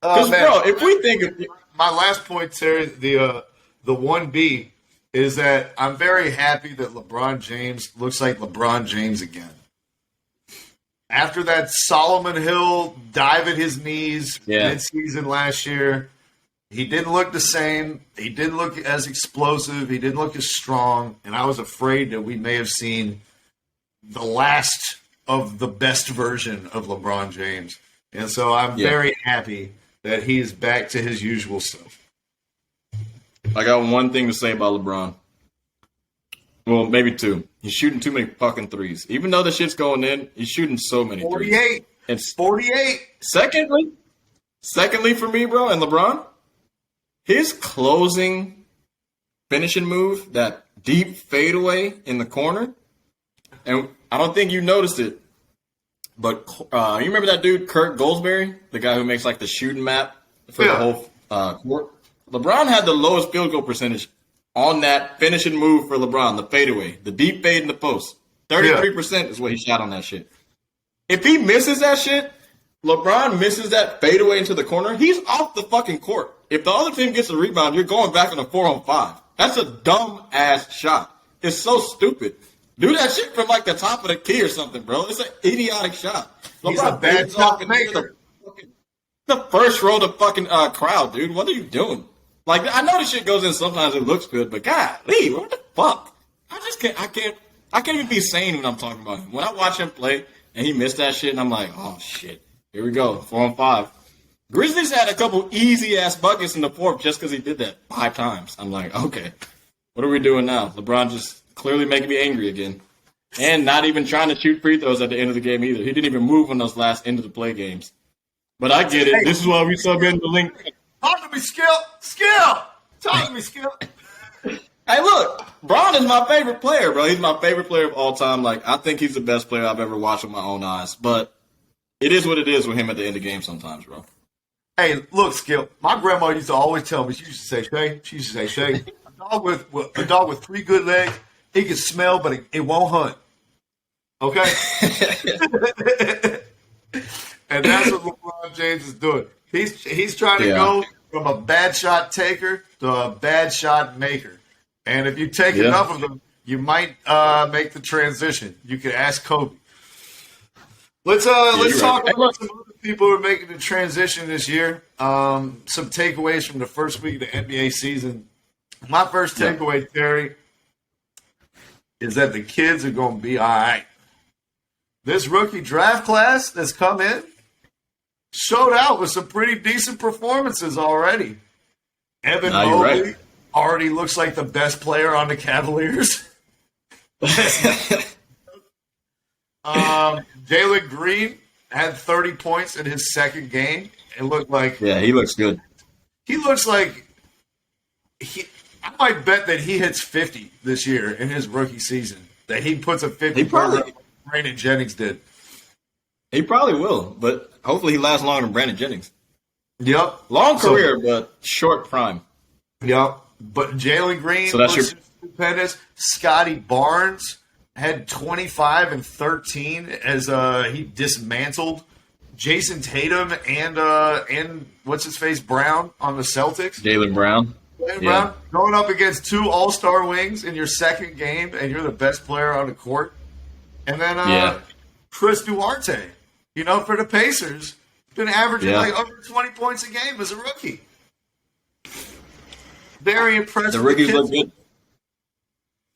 Because, bro, if we think of my last point, Terry, the 1B, is that I'm very happy that LeBron James looks like LeBron James again. After that Solomon Hill dive at his knees mid-season last year, he didn't look the same. He didn't look as explosive. He didn't look as strong. And I was afraid that we may have seen the last of the best version of LeBron James. And so I'm very happy that he is back to his usual self. I got one thing to say about LeBron. Well, maybe 2. He's shooting too many fucking threes. Even though the shit's going in, he's shooting so many 48. threes. It's 48. Secondly, Secondly, for me, bro, and LeBron, his closing finishing move, that deep fadeaway in the corner, and I don't think you noticed it, but you remember that dude, Kurt Goldsberry, the guy who makes like the shooting map for the whole court? LeBron had the lowest field goal percentage on that finishing move for LeBron, the fadeaway, the deep fade in the post. 33% is what he shot on that shit. If he misses that shit, LeBron misses that fadeaway into the corner, he's off the fucking court. If the other team gets a rebound, you're going back on a 4-on-5. That's a dumb-ass shot. It's so stupid. Do that shit from, like, the top of the key or something, bro. It's an idiotic shot. He's a bad shot maker. The first row of the fucking crowd, dude. What are you doing? Like, I know this shit goes in sometimes it looks good, but golly, what the fuck? I can't even be sane when I'm talking about him. When I watch him play and he missed that shit, and I'm like, oh, shit. Here we go, 4-on-5. Grizzlies had a couple easy-ass buckets in the fourth just because he did that 5 times. I'm like, okay, what are we doing now? LeBron just clearly making me angry again. And not even trying to shoot free throws at the end of the game either. He didn't even move on those last end-of-the-play games. But I get it. This is why we sub in the link. Talk to me, Skill. Talk to me, Skill. Hey, look, Bron is my favorite player, bro. He's my favorite player of all time. Like, I think he's the best player I've ever watched with my own eyes. But it is what it is with him at the end of the game sometimes, bro. Hey, look, Skip. My grandma used to always tell me, she used to say, Shay, a dog with 3 good legs, it can smell, but it won't hunt. Okay? And that's what LeBron James is doing. He's trying to go from a bad shot taker to a bad shot maker. And if you take enough of them, you might make the transition. You can ask Kobe. Let's talk about some other people who are making the transition this year. Some takeaways from the first week of the NBA season. My first takeaway, Terry, is that the kids are going to be all right. This rookie draft class that's come in showed out with some pretty decent performances already. Evan Mobley already looks like the best player on the Cavaliers. Jalen Green had 30 points in his second game. It looked like he looks good. He looks like I might bet that he hits 50 this year in his rookie season. That he puts a 50 like Brandon Jennings did. He probably will, but hopefully he lasts longer than Brandon Jennings. Yep. Long career, but short prime. Yep. But Jalen Green was stupendous. Scotty Barnes had 25 and 13 as he dismantled Jason Tatum and what's his face Brown on the Celtics. Jaylen Brown. Brown going up against 2 all-star wings in your second game, and you're the best player on the court. And then Chris Duarte, for the Pacers, been averaging like over 20 points a game as a rookie. Very impressive. The rookies look good.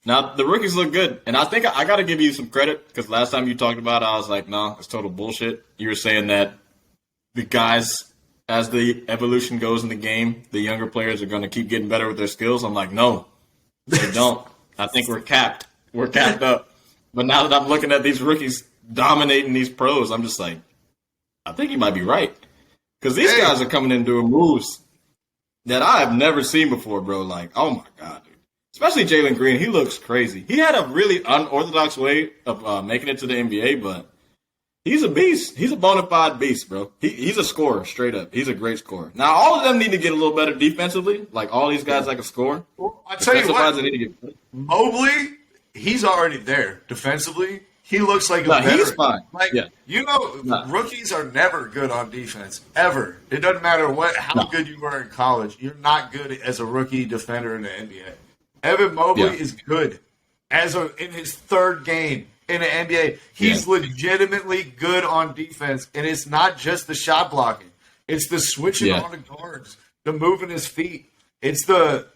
Now, the rookies look good. And I think I got to give you some credit because last time you talked about it, I was like, no, it's total bullshit. You were saying that the guys, as the evolution goes in the game, the younger players are going to keep getting better with their skills. I'm like, no, they don't. I think we're capped. We're capped up. But now that I'm looking at these rookies dominating these pros, I'm just like, I think you might be right. Because these guys are coming in doing moves that I have never seen before, bro. Like, oh, my God, dude. Especially Jalen Green. He looks crazy. He had a really unorthodox way of making it to the NBA, but he's a beast. He's a bona fide beast, bro. He's a scorer, straight up. He's a great scorer. Now, all of them need to get a little better defensively. Like, all these guys like a score. Well, I tell you what, Mobley, he's already there defensively. He looks like a veteran. He's fine. Like, rookies are never good on defense, ever. It doesn't matter how good you were in college. You're not good as a rookie defender in the NBA. Evan Mobley is good in his third game in the NBA. He's legitimately good on defense, and it's not just the shot blocking. It's the switching on the guards, the moving his feet. It's the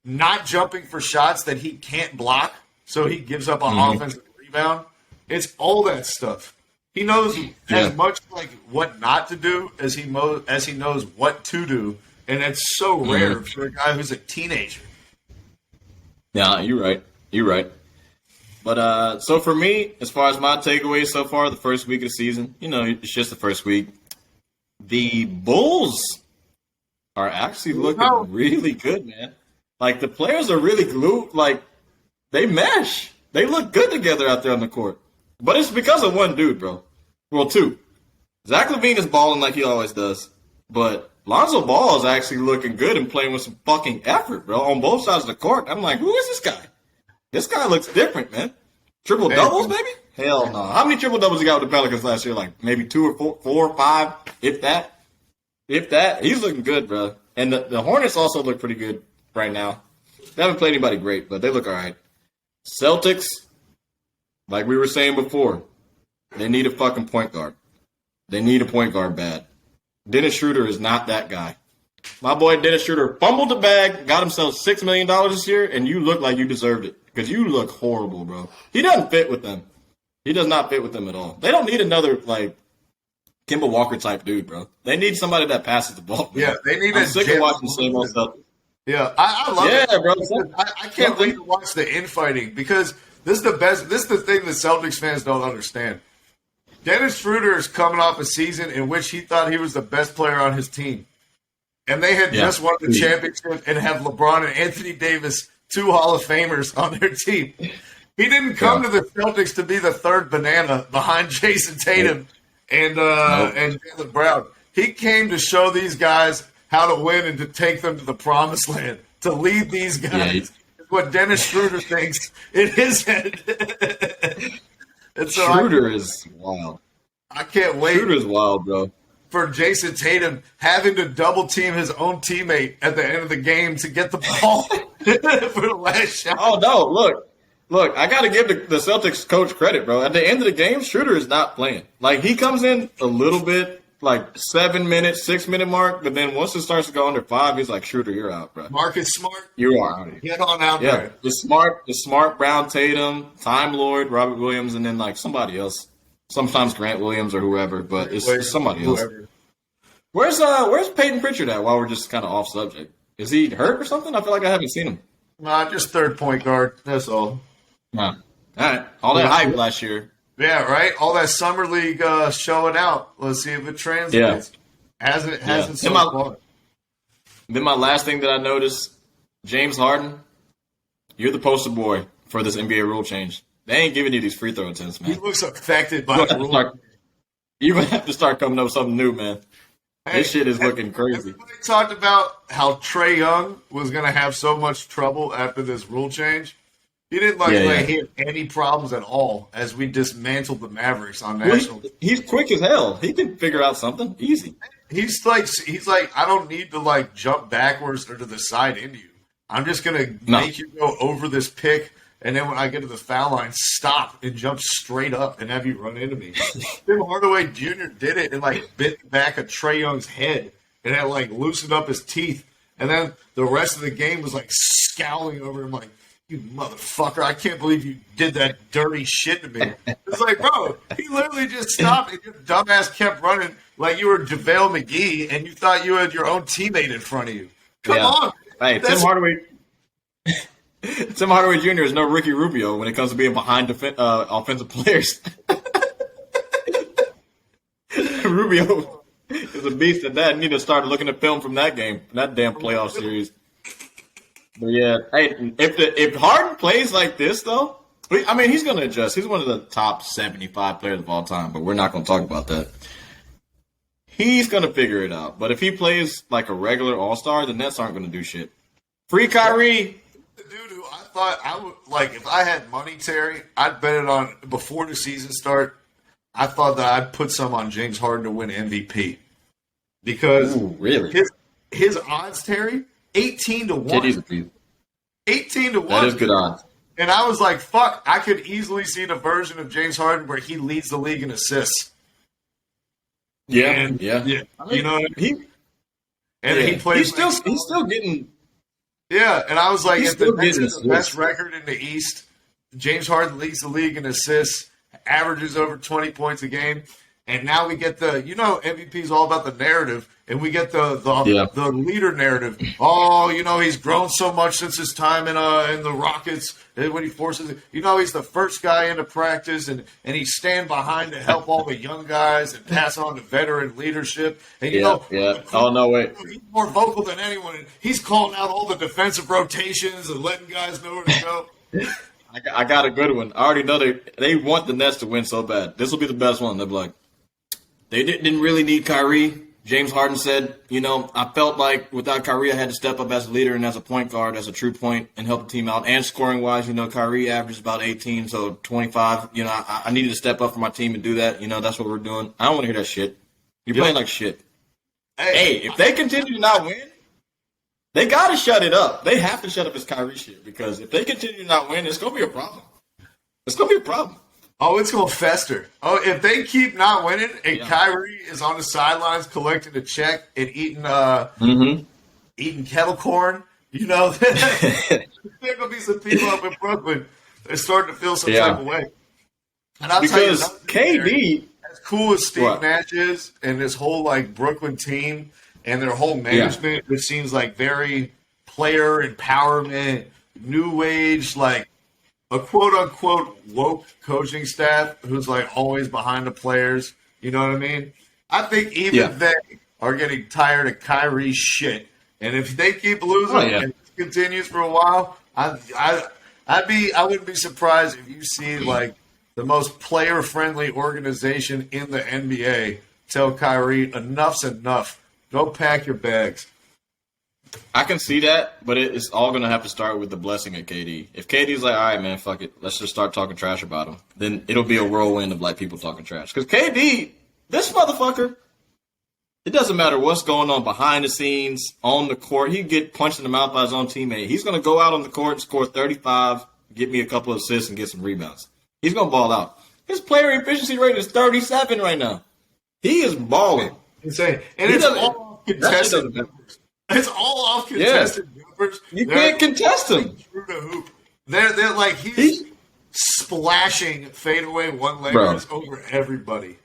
not jumping for shots that he can't block, so he gives up an offensive rebound. It's all that stuff. He knows as much like what not to do as he knows what to do, and it's so rare for a guy who's a teenager. Yeah, you're right. You're right. But so for me, as far as my takeaways so far, the first week of the season, it's just the first week. The Bulls are actually looking really good, man. Like, the players are really glued. Like, they mesh. They look good together out there on the court. But it's because of one dude, bro. Well, two. Zach LaVine is balling like he always does. But Lonzo Ball is actually looking good and playing with some fucking effort, bro, on both sides of the court. I'm like, who is this guy? This guy looks different, man. Triple doubles, maybe? Hell no. How many triple doubles he got with the Pelicans last year? Like maybe 2 or 4 or 5, if that. If that. He's looking good, bro. And the Hornets also look pretty good right now. They haven't played anybody great, but they look all right. Celtics, like we were saying before, they need a fucking point guard. They need a point guard bad. Dennis Schroeder is not that guy. My boy Dennis Schroeder fumbled the bag, got himself $6 million this year, and you look like you deserved it because you look horrible, bro. He doesn't fit with them. He does not fit with them at all. They don't need another, like, Kemba Walker type dude, bro. They need somebody that passes the ball. Bro. Yeah, they need I'm sick of watching the same old stuff. Yeah, I love it. Yeah, bro. I can't wait to watch the infighting because this is the best. This is the thing that Celtics fans don't understand. Dennis Schroeder is coming off a season in which he thought he was the best player on his team. And they had just won the championship and have LeBron and Anthony Davis, 2 Hall of Famers, on their team. He didn't come to the Celtics to be the third banana behind Jason Tatum and Jaylen Brown. He came to show these guys how to win and to take them to the promised land, to lead these guys. What Dennis Schroeder thinks in his head. And so Schroeder is wild. I can't wait. Schroeder is wild, bro. For Jason Tatum having to double team his own teammate at the end of the game to get the ball for the last shot. Oh no! Look! I got to give the Celtics coach credit, bro. At the end of the game, Schroeder is not playing. Like he comes in a little bit, like 7 minutes, 6 minute mark, but then once it starts to go under 5, he's like, Schroeder, you're out, bro. Marcus Smart, you are out. Get on out there. It's Smart, Brown, Tatum, Time Lord, Robert Williams, and then like somebody else. Sometimes Grant Williams or whoever, but it's somebody else. Where's Peyton Pritchard at? While we're just kind of off subject, is he hurt or something? I feel like I haven't seen him. Nah, just third point guard. That's all. Nah. All right, all that hype last year. Yeah, right. All that summer league showing out. Let's see if it translates. Hasn't so far. Then my last thing that I noticed, James Harden, you're the poster boy for this NBA rule change. They ain't giving you these free throw attempts, man. He looks affected by the rule. You're going to have to start coming up with something new, man. This shit is looking crazy. Everybody talked about how Trae Young was going to have so much trouble after this rule change. He didn't hit any problems at all as we dismantled the Mavericks on national. He's quick as hell. He can figure out something easy. He's like I don't need to like jump backwards or to the side into you. I'm just going to make you go over this pick. And then when I get to the foul line, stop and jump straight up and have you run into me. Tim Hardaway Jr. did it and like bit back of Trae Young's head and had like loosened up his teeth. And then the rest of the game was like scowling over him like, you motherfucker, I can't believe you did that dirty shit to me. It's like, bro, he literally just stopped and your dumbass kept running like you were JaVale McGee and you thought you had your own teammate in front of you. Come on. Hey, Tim Hardaway Jr. is no Ricky Rubio when it comes to being behind offensive players. Rubio is a beast at that. You need to start looking at film from that game, that damn playoff series. But yeah, hey, if Harden plays like this though, I mean he's going to adjust. He's one of the top 75 players of all time, but we're not going to talk about that. He's going to figure it out. But if he plays like a regular All-Star, the Nets aren't going to do shit. Free Kyrie. Dude, who I thought I would like if I had money, Terry, I'd bet it on before the season start. I thought that I'd put some on James Harden to win MVP because his odds, Terry, 18-1. 18-1. That is good odds. And I was like, fuck, I could easily see the version of James Harden where he leads the league in assists. Yeah. I mean, you know, he plays. He's still getting. Yeah, and I was like, He's if the Nets is the best record in the East, James Harden leads the league in assists, averages over 20 points a game, And now we get MVP is all about the narrative, and we get the leader narrative. Oh, he's grown so much since his time in the Rockets. And when he forces it, he's the first guy into practice, and he's stand behind to help all the young guys and pass on to veteran leadership. And Oh no, wait. He's more vocal than anyone. He's calling out all the defensive rotations and letting guys know where to go. I got a good one. I already know they want the Nets to win so bad. This will be the best one. They'll be like, they didn't really need Kyrie. James Harden said, I felt like without Kyrie, I had to step up as a leader and as a point guard, as a true point, and help the team out. And scoring-wise, Kyrie averages about 18, so 25. I needed to step up for my team and do that. That's what we're doing. I don't want to hear that shit. You're playing like shit. Hey, if they continue to not win, they got to shut it up. They have to shut up this Kyrie shit, because if they continue to not win, it's going to be a problem. It's going to be a problem. Oh, it's going to fester. Oh, if they keep not winning and Kyrie is on the sidelines collecting a check and eating kettle corn, there going to be some people up in Brooklyn that are starting to feel some type of way. And I'll tell you, KD, as cool as Steve Nash is and this whole Brooklyn team and their whole management, which seems like very player empowerment, new age, a quote-unquote woke coaching staff who's always behind the players. You know what I mean? I think even they are getting tired of Kyrie's shit. And if they keep losing and it continues for a while, I wouldn't be surprised if you see the most player-friendly organization in the NBA tell Kyrie, enough's enough. Go pack your bags. I can see that, but it's all going to have to start with the blessing of KD. If KD's like, all right, man, fuck it, let's just start talking trash about him, then it'll be a whirlwind of people talking trash. Because KD, this motherfucker, it doesn't matter what's going on behind the scenes, on the court. He can get punched in the mouth by his own teammate. He's going to go out on the court and score 35, get me a couple of assists, and get some rebounds. He's going to ball out. His player efficiency rate is 37 right now. He is balling. Insane. And it's all contested. It's all off contested jumpers. You can't contest him. Through the hoop. They're he's splashing fadeaway one-leggers over everybody.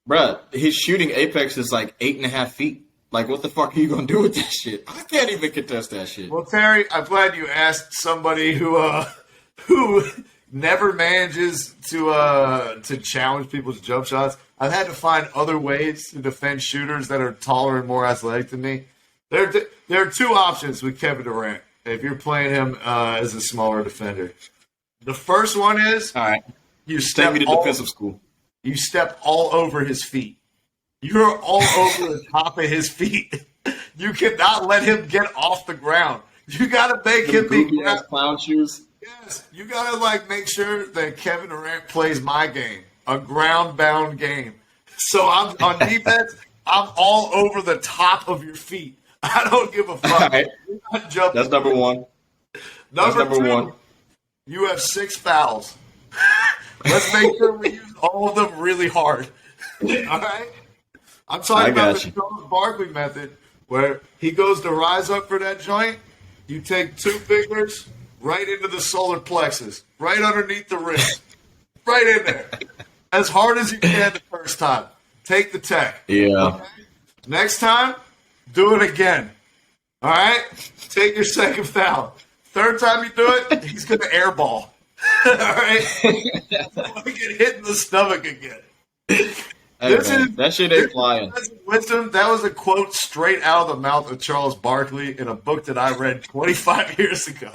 Bruh, his shooting apex is 8.5 feet. What the fuck are you going to do with that shit? I can't even contest that shit. Well, Terry, I'm glad you asked somebody who never manages to challenge people's jump shots. I've had to find other ways to defend shooters that are taller and more athletic than me. There are two options with Kevin Durant if you're playing him as a smaller defender. The first one is you step defensive school. You step all over his feet. You're all over the top of his feet. You cannot let him get off the ground. You got to make him be clown shoes. Yes, you got to make sure that Kevin Durant plays my game, a ground-bound game. So I'm on defense. I'm all over the top of your feet. I don't give a fuck. Right. That's number one. Number two, you have 6 fouls. Let's make sure we use all of them really hard. All right? I'm talking about the Charles Barkley method, where he goes to rise up for that joint. You take 2 fingers right into the solar plexus, right underneath the wrist, right in there. As hard as you can the first time. Take the tech. Yeah. Okay? Next time, do it again. All right? Take your second foul. Third time you do it, he's going to airball. All right? He's going to get hit in the stomach again. That shit ain't flying. Wisdom, that was a quote straight out of the mouth of Charles Barkley in a book that I read 25 years ago.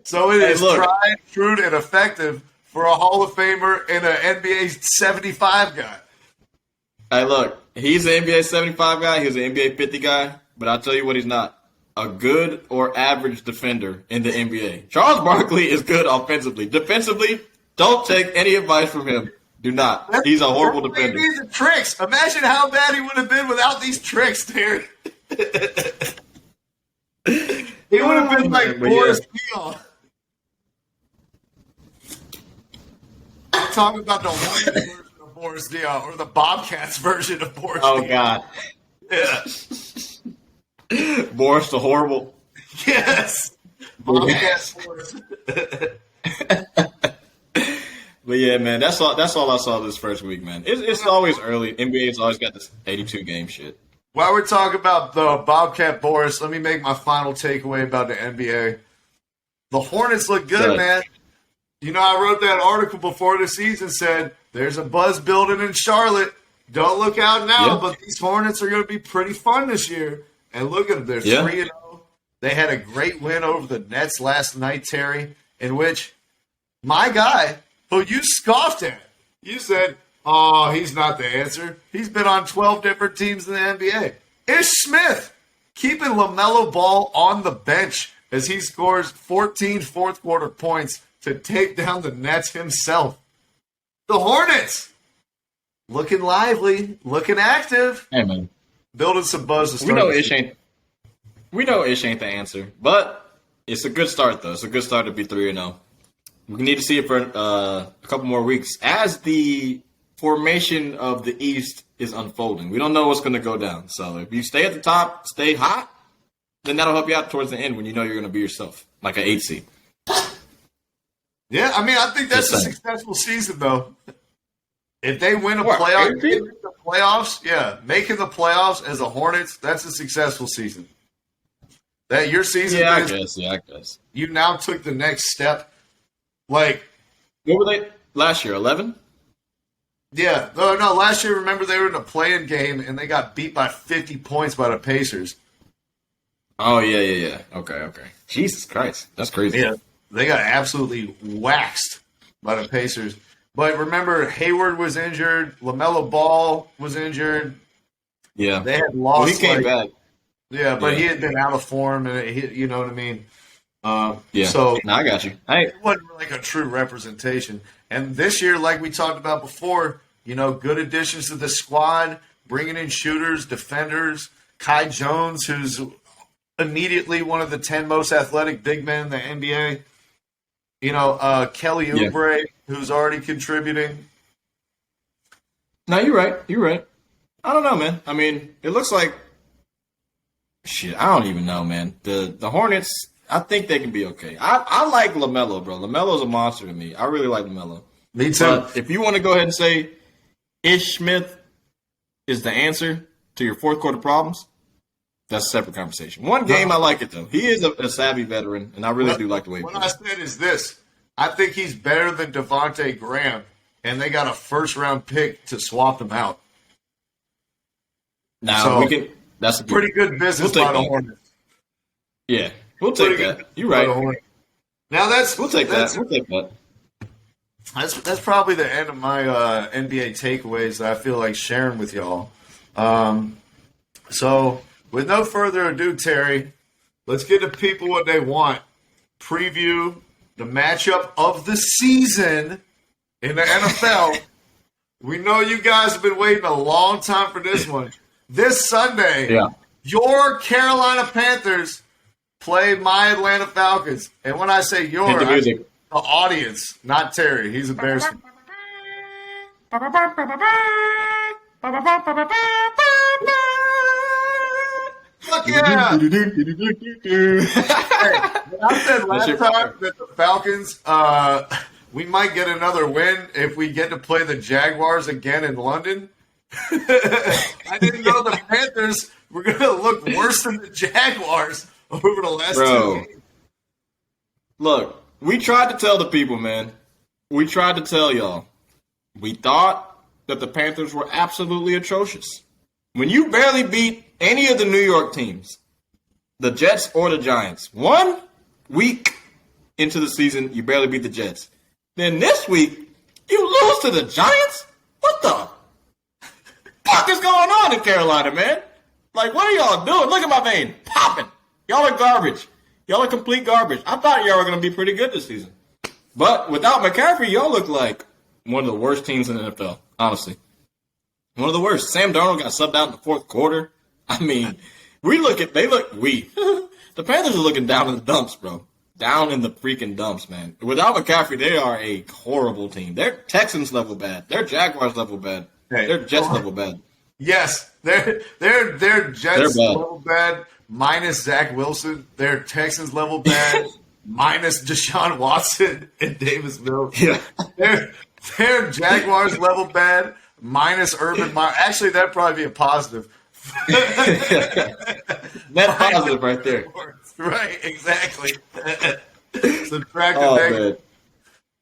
So it is tried, true, and effective for a Hall of Famer and an NBA 75 guy. Hey, look, he's an NBA 75 guy. He's an NBA 50 guy. But I'll tell you what he's not. A good or average defender in the NBA. Charles Barkley is good offensively. Defensively, don't take any advice from him. Do not. He's a horrible defender. These are tricks. Imagine how bad he would have been without these tricks, Terry. He would have been like Boris Diaw. I'm talking about the Warriors version of Boris Diaw or the Bobcats version of Boris Diaw. Oh, God. Yeah. Boris the Horrible. Yes. Bobcats Boris. But yeah, man, that's all I saw this first week, man. It's always early. NBA's always got this 82 game shit. While we're talking about the Bobcat Boris, let me make my final takeaway about the NBA. The Hornets look good, man. You know, I wrote that article before the season said there's a buzz building in Charlotte. Don't look out now, but these Hornets are going to be pretty fun this year. And look at them. They're 3-0. They had a great win over the Nets last night, Terry, in which my guy, who you scoffed at, you said, oh, he's not the answer. He's been on 12 different teams in the NBA. Ish Smith keeping LaMelo Ball on the bench as he scores 14 fourth-quarter points to take down the Nets himself. The Hornets looking lively, looking active. Hey, man. Building some buzz to start. We know Ish ain't the answer, but it's a good start, though. It's a good start to be 3-0. We need to see it for a couple more weeks as the formation of the East is unfolding. We don't know what's going to go down. So if you stay at the top, stay hot, then that'll help you out towards the end when you know you're going to be yourself, like an 8 seed. Yeah, I mean, I think that's a successful season, though. If they win making the playoffs as the Hornets, that's a successful season. That your season, I guess. You now took the next step. Like, what were they last year? 11? Yeah, no. Last year, remember they were in a play-in game and they got beat by 50 points by the Pacers. Oh yeah. Okay. Jesus Christ, that's crazy. Yeah, they got absolutely waxed by the Pacers. But remember, Hayward was injured. LaMelo Ball was injured. Yeah, they had lost. Well, he came back. Yeah, but he had been out of form, and you know what I mean. So I got you. It wasn't like a true representation. And this year, like we talked about before, you know, good additions to the squad, bringing in shooters, defenders. Kai Jones, who's immediately one of the 10 most athletic big men in the NBA. You know, Kelly Oubre, who's already contributing. No, you're right. I don't know, man. I mean, it looks like shit. I don't even know, man. The Hornets, I think they can be okay. I like LaMelo, bro. LaMelo's a monster to me. I really like LaMelo. Me too. But if you want to go ahead and say Ish Smith is the answer to your fourth quarter problems, that's a separate conversation. One game, I like it, though. He is a savvy veteran, and I really do like the way he plays. What I said is this. I think he's better than Devontae Graham, and they got a first-round pick to swap him out. Now, that's a pretty good business by the Hornets. Yeah, we'll take that. You're right. Now we'll take that. That's probably the end of my NBA takeaways that I feel like sharing with y'all. So, with no further ado, Terry, let's get the people what they want. Preview the matchup of the season in the NFL. We know you guys have been waiting a long time for this one. This Sunday, your Carolina Panthers play my Atlanta Falcons. And when I say your, I mean the audience, not Terry. He's a Bears fan. Fuck yeah! Hey, I said last time that the Falcons, we might get another win if we get to play the Jaguars again in London. I didn't know the Panthers were going to look worse than the Jaguars over the last 2 games. Look, we tried to tell the people, man. We tried to tell y'all. We thought that the Panthers were absolutely atrocious. When you barely beat any of the New York teams, the Jets or the Giants, 1 week into the season, you barely beat the Jets. Then this week, you lose to the Giants? What the fuck is going on in Carolina, man? Like, what are y'all doing? Look at my vein. Popping. Y'all are garbage. Y'all are complete garbage. I thought y'all were going to be pretty good this season. But without McCaffrey, y'all look like one of the worst teams in the NFL, honestly. One of the worst. Sam Darnold got subbed out in the fourth quarter. I mean, the Panthers are looking down in the dumps, bro. Down in the freaking dumps, man. Without McCaffrey, they are a horrible team. They're Texans level bad. They're Jaguars level bad. They're Jets level bad. Yes, they're Jets level bad minus Zach Wilson. They're Texans level bad minus Deshaun Watson and Davis Mills. Yeah, they're They're Jaguars level bad minus Urban Meyer. Actually, that'd probably be a positive. Net positive right there. Right, exactly. Subtract Oh, negative. man.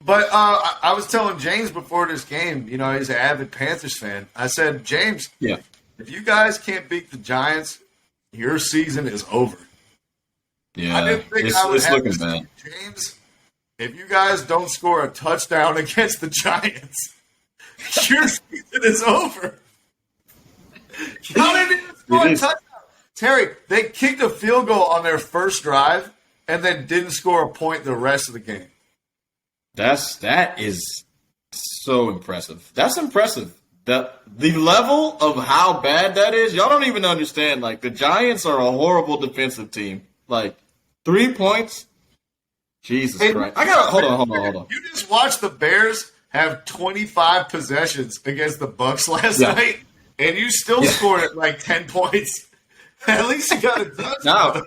But I was telling James before this game, you know, he's an avid Panthers fan. I said, James, Yeah. if you guys can't beat the Giants, your season is over. Yeah. I didn't think it's I would have looking this bad. team. James, if you guys don't score a touchdown against the Giants, your season is over. Y'all didn't even score a touchdown. Terry, they kicked a field goal on their first drive and then didn't score a point the rest of the game. That is so impressive. That's impressive. The level of how bad that is, y'all don't even understand. Like, the Giants are a horrible defensive team. Like, 3 points? Jesus Christ. I gotta hold on. You just watched the Bears have 25 possessions against the Bucks last night, and you still scored at like 10 points. At least you got a touchdown. No.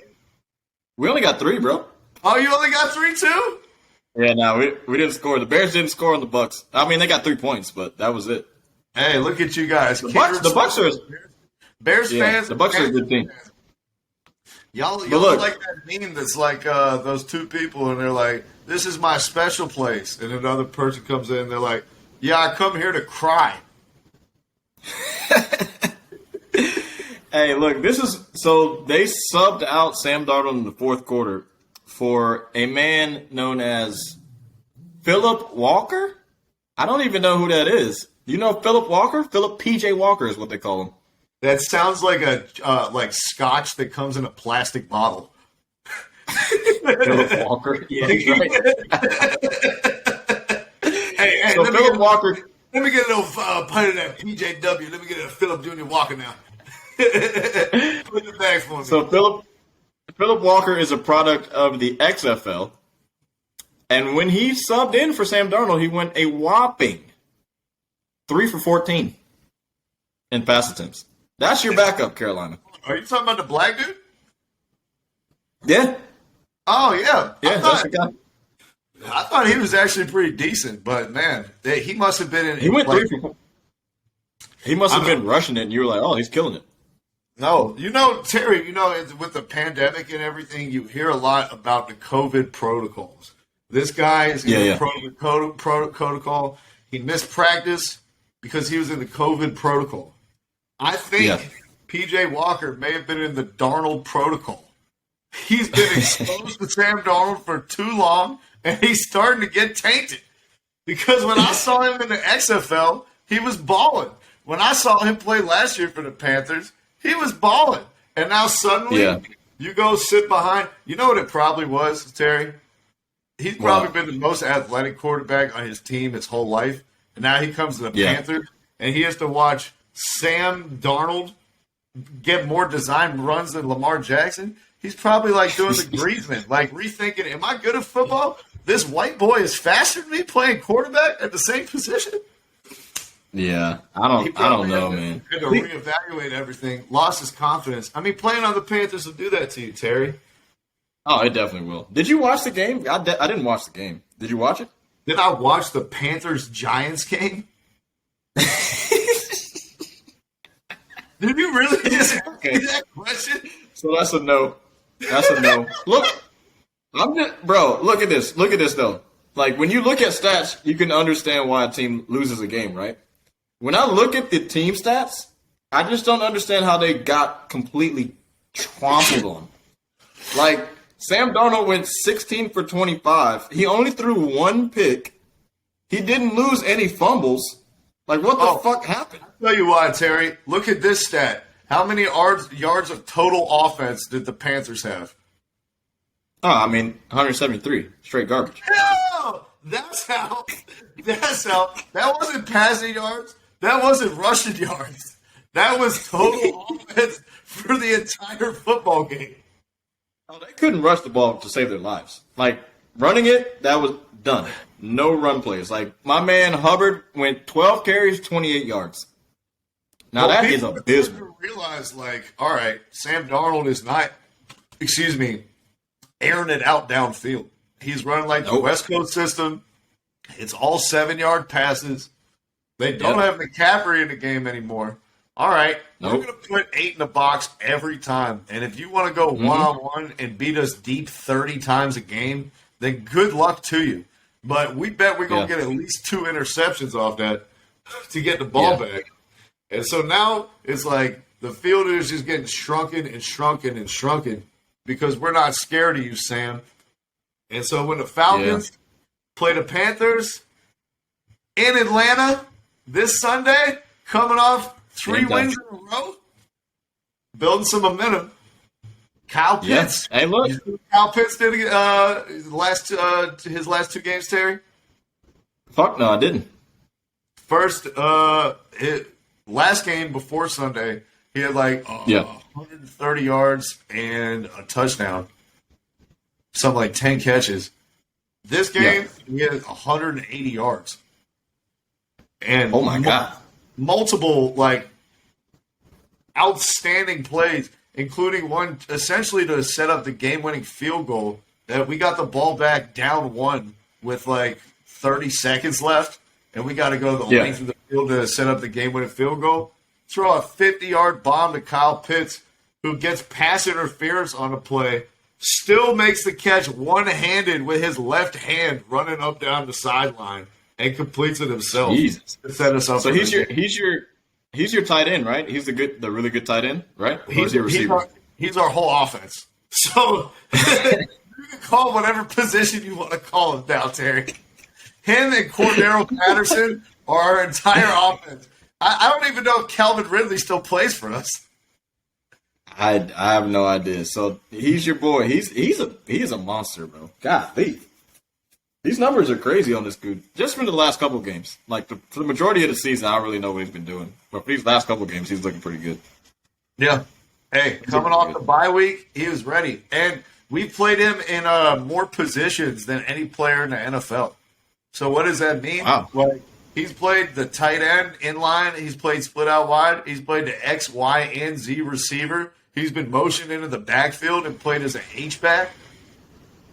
We only got 3, bro. Oh, you only got 3 too? Yeah, no, we didn't score. The Bears didn't score on the Bucks. I mean, they got 3 points, but that was it. Hey, look at you guys. The Bucks are Bears fans. The Bucks are a good team. Y'all look, like that meme that's like those two people, and they're like, "This is my special place," and another person comes in, and they're like, "Yeah, I come here to cry." Hey, look, so they subbed out Sam Darnold in the fourth quarter for a man known as Philip Walker. I don't even know who that is. You know Philip Walker? Philip P.J. Walker is what they call him. That sounds like a like scotch that comes in a plastic bottle. Philip Walker. Yeah, he's right. Hey, so Philip Walker. Let me get a little pint of that PJW. Let me get a Philip Jr. Walker now. Put the bags for me. So Philip Walker is a product of the XFL, and when he subbed in for Sam Darnold, he went a whopping 3 for 14 in pass attempts. That's your backup, Carolina. Are you talking about the black dude? Yeah. Oh yeah. That's the guy. I thought he was actually pretty decent, but man, he must have been in. He went 3 for 4. He must have been rushing it, and you were like, "Oh, he's killing it." No, Terry, with the pandemic and everything, you hear a lot about the COVID protocols. This guy is in the protocol. He missed practice because he was in the COVID protocol. I think P.J. Walker may have been in the Darnold protocol. He's been exposed to Sam Darnold for too long, and he's starting to get tainted. Because when I saw him in the XFL, he was balling. When I saw him play last year for the Panthers, he was balling. And now suddenly you go sit behind. You know what it probably was, Terry? He's probably been the most athletic quarterback on his team his whole life. And now he comes to the Panthers, and he has to watch Sam Darnold get more design runs than Lamar Jackson. He's probably like doing the Griezmann, like rethinking, am I good at football? This white boy is faster than me playing quarterback at the same position? Yeah, I don't know, man. Had to reevaluate everything. Lost his confidence. I mean, playing on the Panthers will do that to you, Terry. Oh, it definitely will. Did you watch the game? I didn't watch the game. Did you watch it? Did I watch the Panthers-Giants game? Did you really just ask me that question? So that's a no. That's a no. Look, look at this. Look at this, though. Like, when you look at stats, you can understand why a team loses a game, right? When I look at the team stats, I just don't understand how they got completely trampled on. Like, Sam Darnold went 16 for 25. He only threw 1 pick. He didn't lose any fumbles. Like, what the fuck happened? I'll tell you why, Terry. Look at this stat. How many yards of total offense did the Panthers have? Oh, I mean, 173. Straight garbage. No! That's how. That wasn't passing yards. That wasn't rushing yards. That was total offense for the entire football game. Oh, they couldn't rush the ball to save their lives. Like, running it, that was done. No run plays. Like, my man Hubbard went 12 carries, 28 yards. Now, that is abysmal. Realize, like, all right, Sam Darnold is not, airing it out downfield. He's running like the West Coast system. It's all 7-yard passes. They don't have McCaffrey in the game anymore. All right, we're going to put 8 in the box every time. And if you want to go one-on-one and beat us deep 30 times a game, then good luck to you. But we bet we're going to get at least 2 interceptions off that to get the ball back. And so now it's like the field is just getting shrunken and shrunken and shrunken because we're not scared of you, Sam. And so when the Falcons play the Panthers in Atlanta this Sunday, coming off 3 wins in a row, building some momentum. Kyle Pitts. Hey, look. Kyle Pitts did his last 2 games, Terry? Fuck no, I didn't. First, last game before Sunday, he had 130 yards and a touchdown. Something like 10 catches. This game, he had 180 yards. And oh my God. Multiple, outstanding plays, including one essentially to set up the game-winning field goal that we got the ball back down 1 with 30 seconds left, and we got to go the length of the field to set up the game-winning field goal. Throw a 50-yard bomb to Kyle Pitts, who gets pass interference on the play, still makes the catch one-handed with his left hand running up down the sideline and completes it himself. Jesus. To set us up. So he's your tight end, right? He's the really good tight end, right? He's your receiver. He's our whole offense. So you can call whatever position you want to call him now, Terry. Him and Cordero Patterson are our entire offense. I don't even know if Calvin Ridley still plays for us. I have no idea. So he's your boy. He's a monster, bro. Golly. These numbers are crazy on this dude. Just from the last couple of games. For the majority of the season, I don't really know what he's been doing. But for these last couple of games, he's looking pretty good. Yeah. Hey, coming off the bye week, he was ready. And we played him in more positions than any player in the NFL. So what does that mean? Wow. He's played the tight end in line. He's played split out wide. He's played the X, Y, and Z receiver. He's been motioned into the backfield and played as an H-back.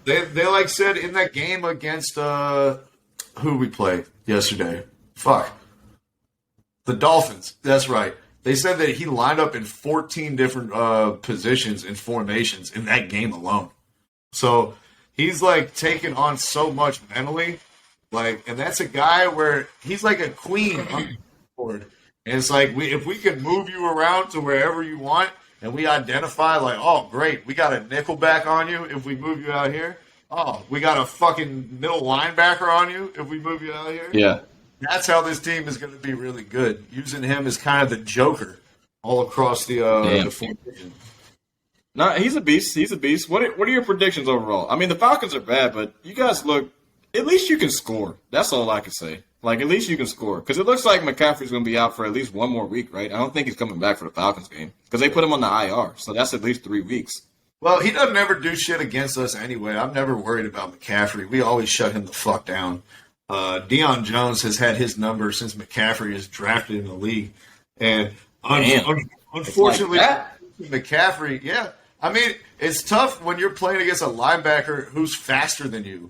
They said in that game against who we played yesterday. The Dolphins. That's right. They said that he lined up in 14 different positions and formations in that game alone. So he's taking on so much mentally. And that's a guy where he's like a queen on the board. And it's if we can move you around to wherever you want, and we identify oh, great, we got a nickel back on you if we move you out here. Oh, we got a fucking middle linebacker on you if we move you out here. Yeah. That's how this team is going to be really good. Using him as kind of the joker all across the formation. No, he's a beast. He's a beast. What are your predictions overall? I mean, the Falcons are bad, but you guys look – at least you can score. That's all I can say. At least you can score. Because it looks like McCaffrey's going to be out for at least 1 more week, right? I don't think he's coming back for the Falcons game. Because they put him on the IR. So that's at least 3 weeks. Well, he doesn't ever do shit against us anyway. I'm never worried about McCaffrey. We always shut him the fuck down. Deion Jones has had his number since McCaffrey is drafted in the league. And unfortunately, McCaffrey, I mean, it's tough when you're playing against a linebacker who's faster than you.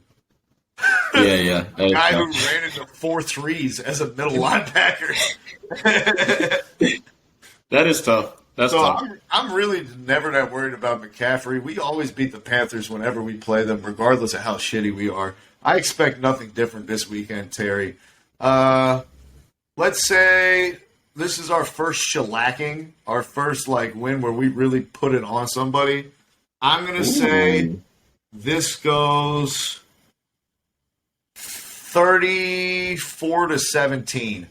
Yeah. A guy who ran into 4 threes as a middle linebacker. That is tough. That's tough. I'm really never that worried about McCaffrey. We always beat the Panthers whenever we play them, regardless of how shitty we are. I expect nothing different this weekend, Terry. Let's say this is our first shellacking, our first win where we really put it on somebody. I'm going to say this goes 34-17.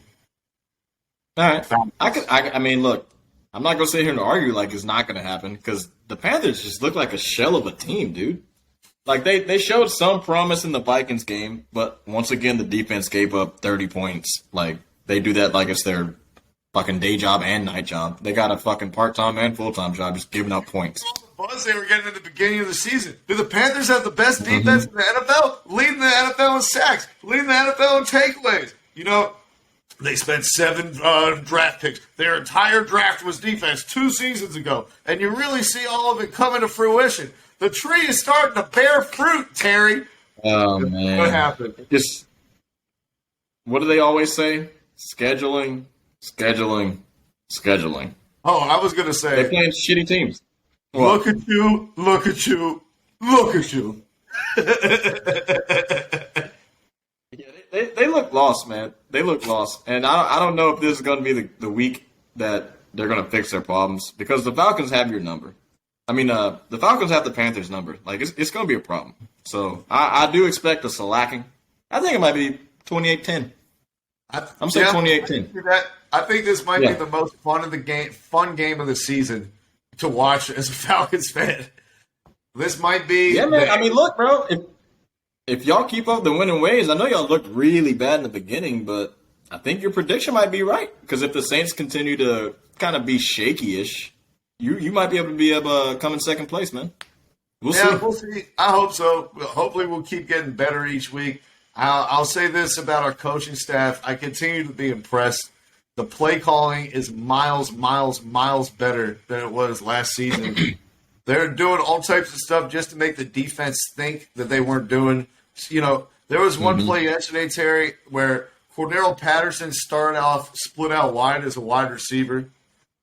All right. I mean, look, I'm not going to sit here and argue it's not going to happen because the Panthers just look like a shell of a team, dude. They showed some promise in the Vikings game, but once again, the defense gave up 30 points. They do that it's their fucking day job and night job. They got a fucking part-time and full-time job just giving up points. Buzz they were getting at the beginning of the season. Do the Panthers have the best defense in the NFL? Leading the NFL in sacks. Leading the NFL in takeaways. They spent 7 draft picks. Their entire draft was defense 2 seasons ago. And you really see all of it coming to fruition. The tree is starting to bear fruit, Terry. Oh, man. What happened? what do they always say? Scheduling. Oh, I was gonna say They're playing shitty teams. Look at you. Yeah, they look lost, man. They look lost, and I don't know if this is going to be the week that they're going to fix their problems because the Falcons have your number. I mean, the Falcons have the Panthers' number. Like it's going to be a problem. So I do expect a slacking. I think it might be 28-10. I'm saying 28-10. I think this might be the most fun game of the season to watch as a Falcons fan. This might be. Yeah, man. I mean, look, bro. If y'all keep up the winning ways, I know y'all looked really bad in the beginning, but I think your prediction might be right. Because if the Saints continue to kind of be shaky-ish, you might be able to come in second place, man. We'll see. We'll see. I hope so. Hopefully we'll keep getting better each week. I'll say this about our coaching staff. I continue to be impressed. The play calling is miles better than it was last season. They're doing all types of stuff just to make the defense think that they weren't doing. You know, there was one play yesterday, Terry, where Cordero Patterson started off split out wide as a wide receiver,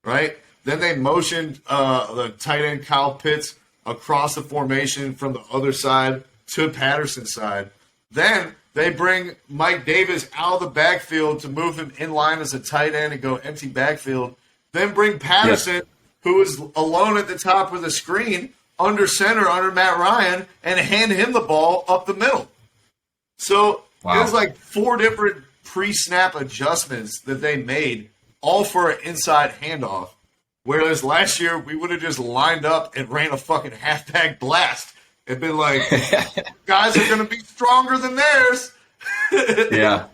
right? Then they motioned the tight end Kyle Pitts across the formation from the other side to Patterson's side. Then they bring Mike Davis out of the backfield to move him in line as a tight end and go empty backfield. Then bring Patterson, who is alone at the top of the screen, under center, under Matt Ryan, and hand him the ball up the middle. So there's like 4 different pre-snap adjustments that they made, all for an inside handoff. Whereas last year, we would have just lined up and ran a fucking halfback blast and been like, guys are going to be stronger than theirs. Yeah.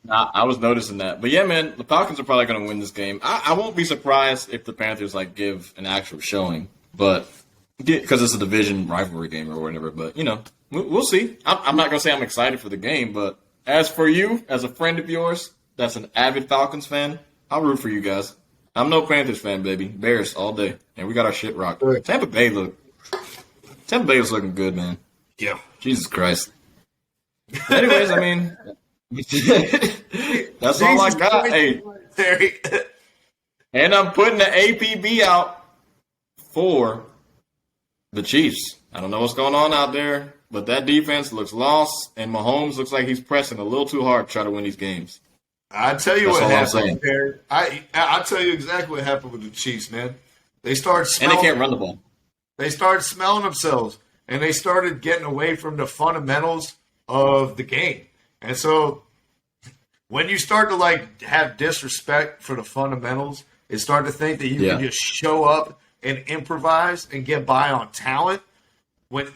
I was noticing that. But yeah, man, the Falcons are probably going to win this game. I won't be surprised if the Panthers give an actual showing, but because it's a division rivalry game or whatever. But, we'll see. I'm not going to say I'm excited for the game, but as for you, as a friend of yours that's an avid Falcons fan, I'll root for you guys. I'm no Panthers fan, baby. Bears all day. And we got our shit rocked. Tampa Bay was looking good, man. Yeah. Jesus Christ. Anyways, I mean, that's all I got. Hey, Terry. And I'm putting the APB out for the Chiefs. I don't know what's going on out there, but that defense looks lost, and Mahomes looks like he's pressing a little too hard to try to win these games. I'll tell you what happened, Terry. I'll tell you exactly what happened with the Chiefs, man. They started smelling. And they can't run the ball. They started smelling themselves, and they started getting away from the fundamentals of the game. And so when you start to, have disrespect for the fundamentals and start to think that you can just show up and improvise and get by on talent,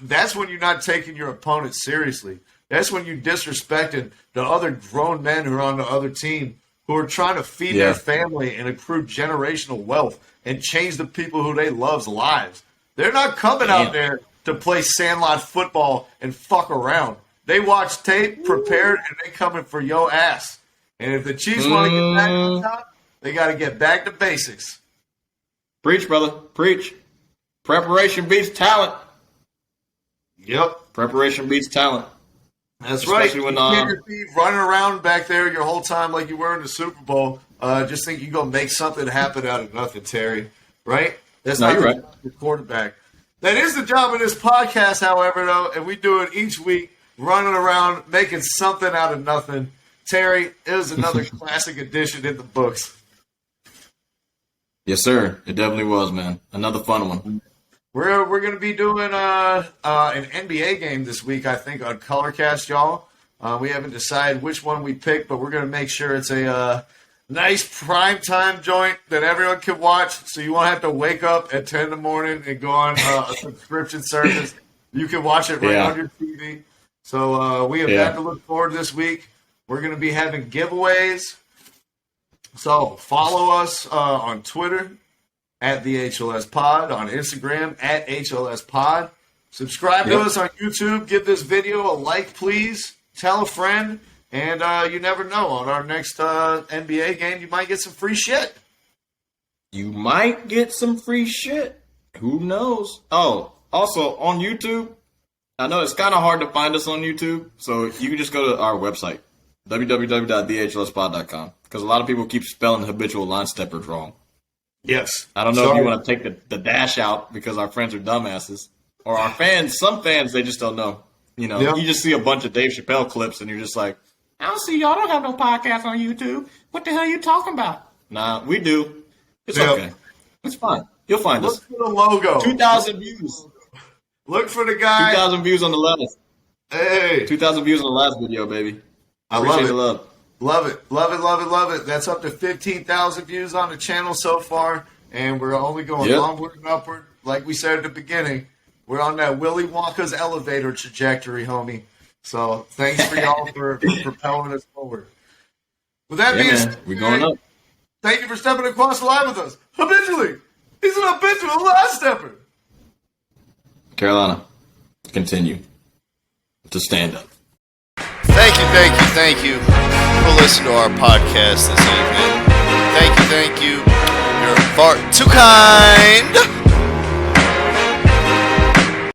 that's when you're not taking your opponent seriously. That's when you're disrespecting the other grown men who are on the other team who are trying to feed their family and accrue generational wealth and change the people who they love's lives. They're not coming out there to play sandlot football and fuck around. They watch tape, prepared, and they coming for your ass. And if the Chiefs want to get back to the top, they got to get back to basics. Preach, brother. Preach. Preparation beats talent. Yep. Preparation beats talent. That's especially right. When, you can't be running around back there your whole time like you were in the Super Bowl. Just think you're going to make something happen out of nothing, Terry. Right? That's not the quarterback. That is the job of this podcast, however, though, and we do it each week, running around, making something out of nothing. Terry, it was another classic edition in the books. Yes, sir. It definitely was, man. Another fun one. We're going to be doing an NBA game this week, I think, on Colorcast, y'all. We haven't decided which one we pick, but we're going to make sure it's a nice primetime joint that everyone can watch, so you won't have to wake up at 10 in the morning and go on a subscription service. You can watch it right on your TV. So we have that to look forward to this week. We're going to be having giveaways. So follow us on Twitter at the HLS Pod, on Instagram at HLS Pod. Subscribe to us on YouTube. Give this video a like, please. Tell a friend. And you never know. On our next NBA game, you might get some free shit. You might get some free shit. Who knows? Oh, also on YouTube, I know it's kind of hard to find us on YouTube, so you can just go to our website, www.dhlspod.com. Because a lot of people keep spelling habitual line steppers wrong. Yes. I don't know if you want to take the dash out because our friends are dumbasses. Or our fans, some fans, they just don't know. You know, you just see a bunch of Dave Chappelle clips and you're just like, I don't see y'all don't have no podcast on YouTube. What the hell are you talking about? Nah, we do. It's okay. It's fine. You'll find us. Look for the logo. 2,000 views. Look for the guy. 2,000 views on the last. Hey. 2,000 views on the last video, baby. I Appreciate love it. the love. Love it. Love it, love it, love it. That's up to 15,000 views on the channel so far, and we're only going onward and upward. Like we said at the beginning, we're on that Willy Wonka's elevator trajectory, homie. So thanks for y'all for propelling us forward. With that being said, we're going up. Thank you for stepping across the line with us. Habitually. He's an habitual line stepper. Carolina, continue to stand up. Thank you for listening to our podcast this evening. Thank you. You're far too kind.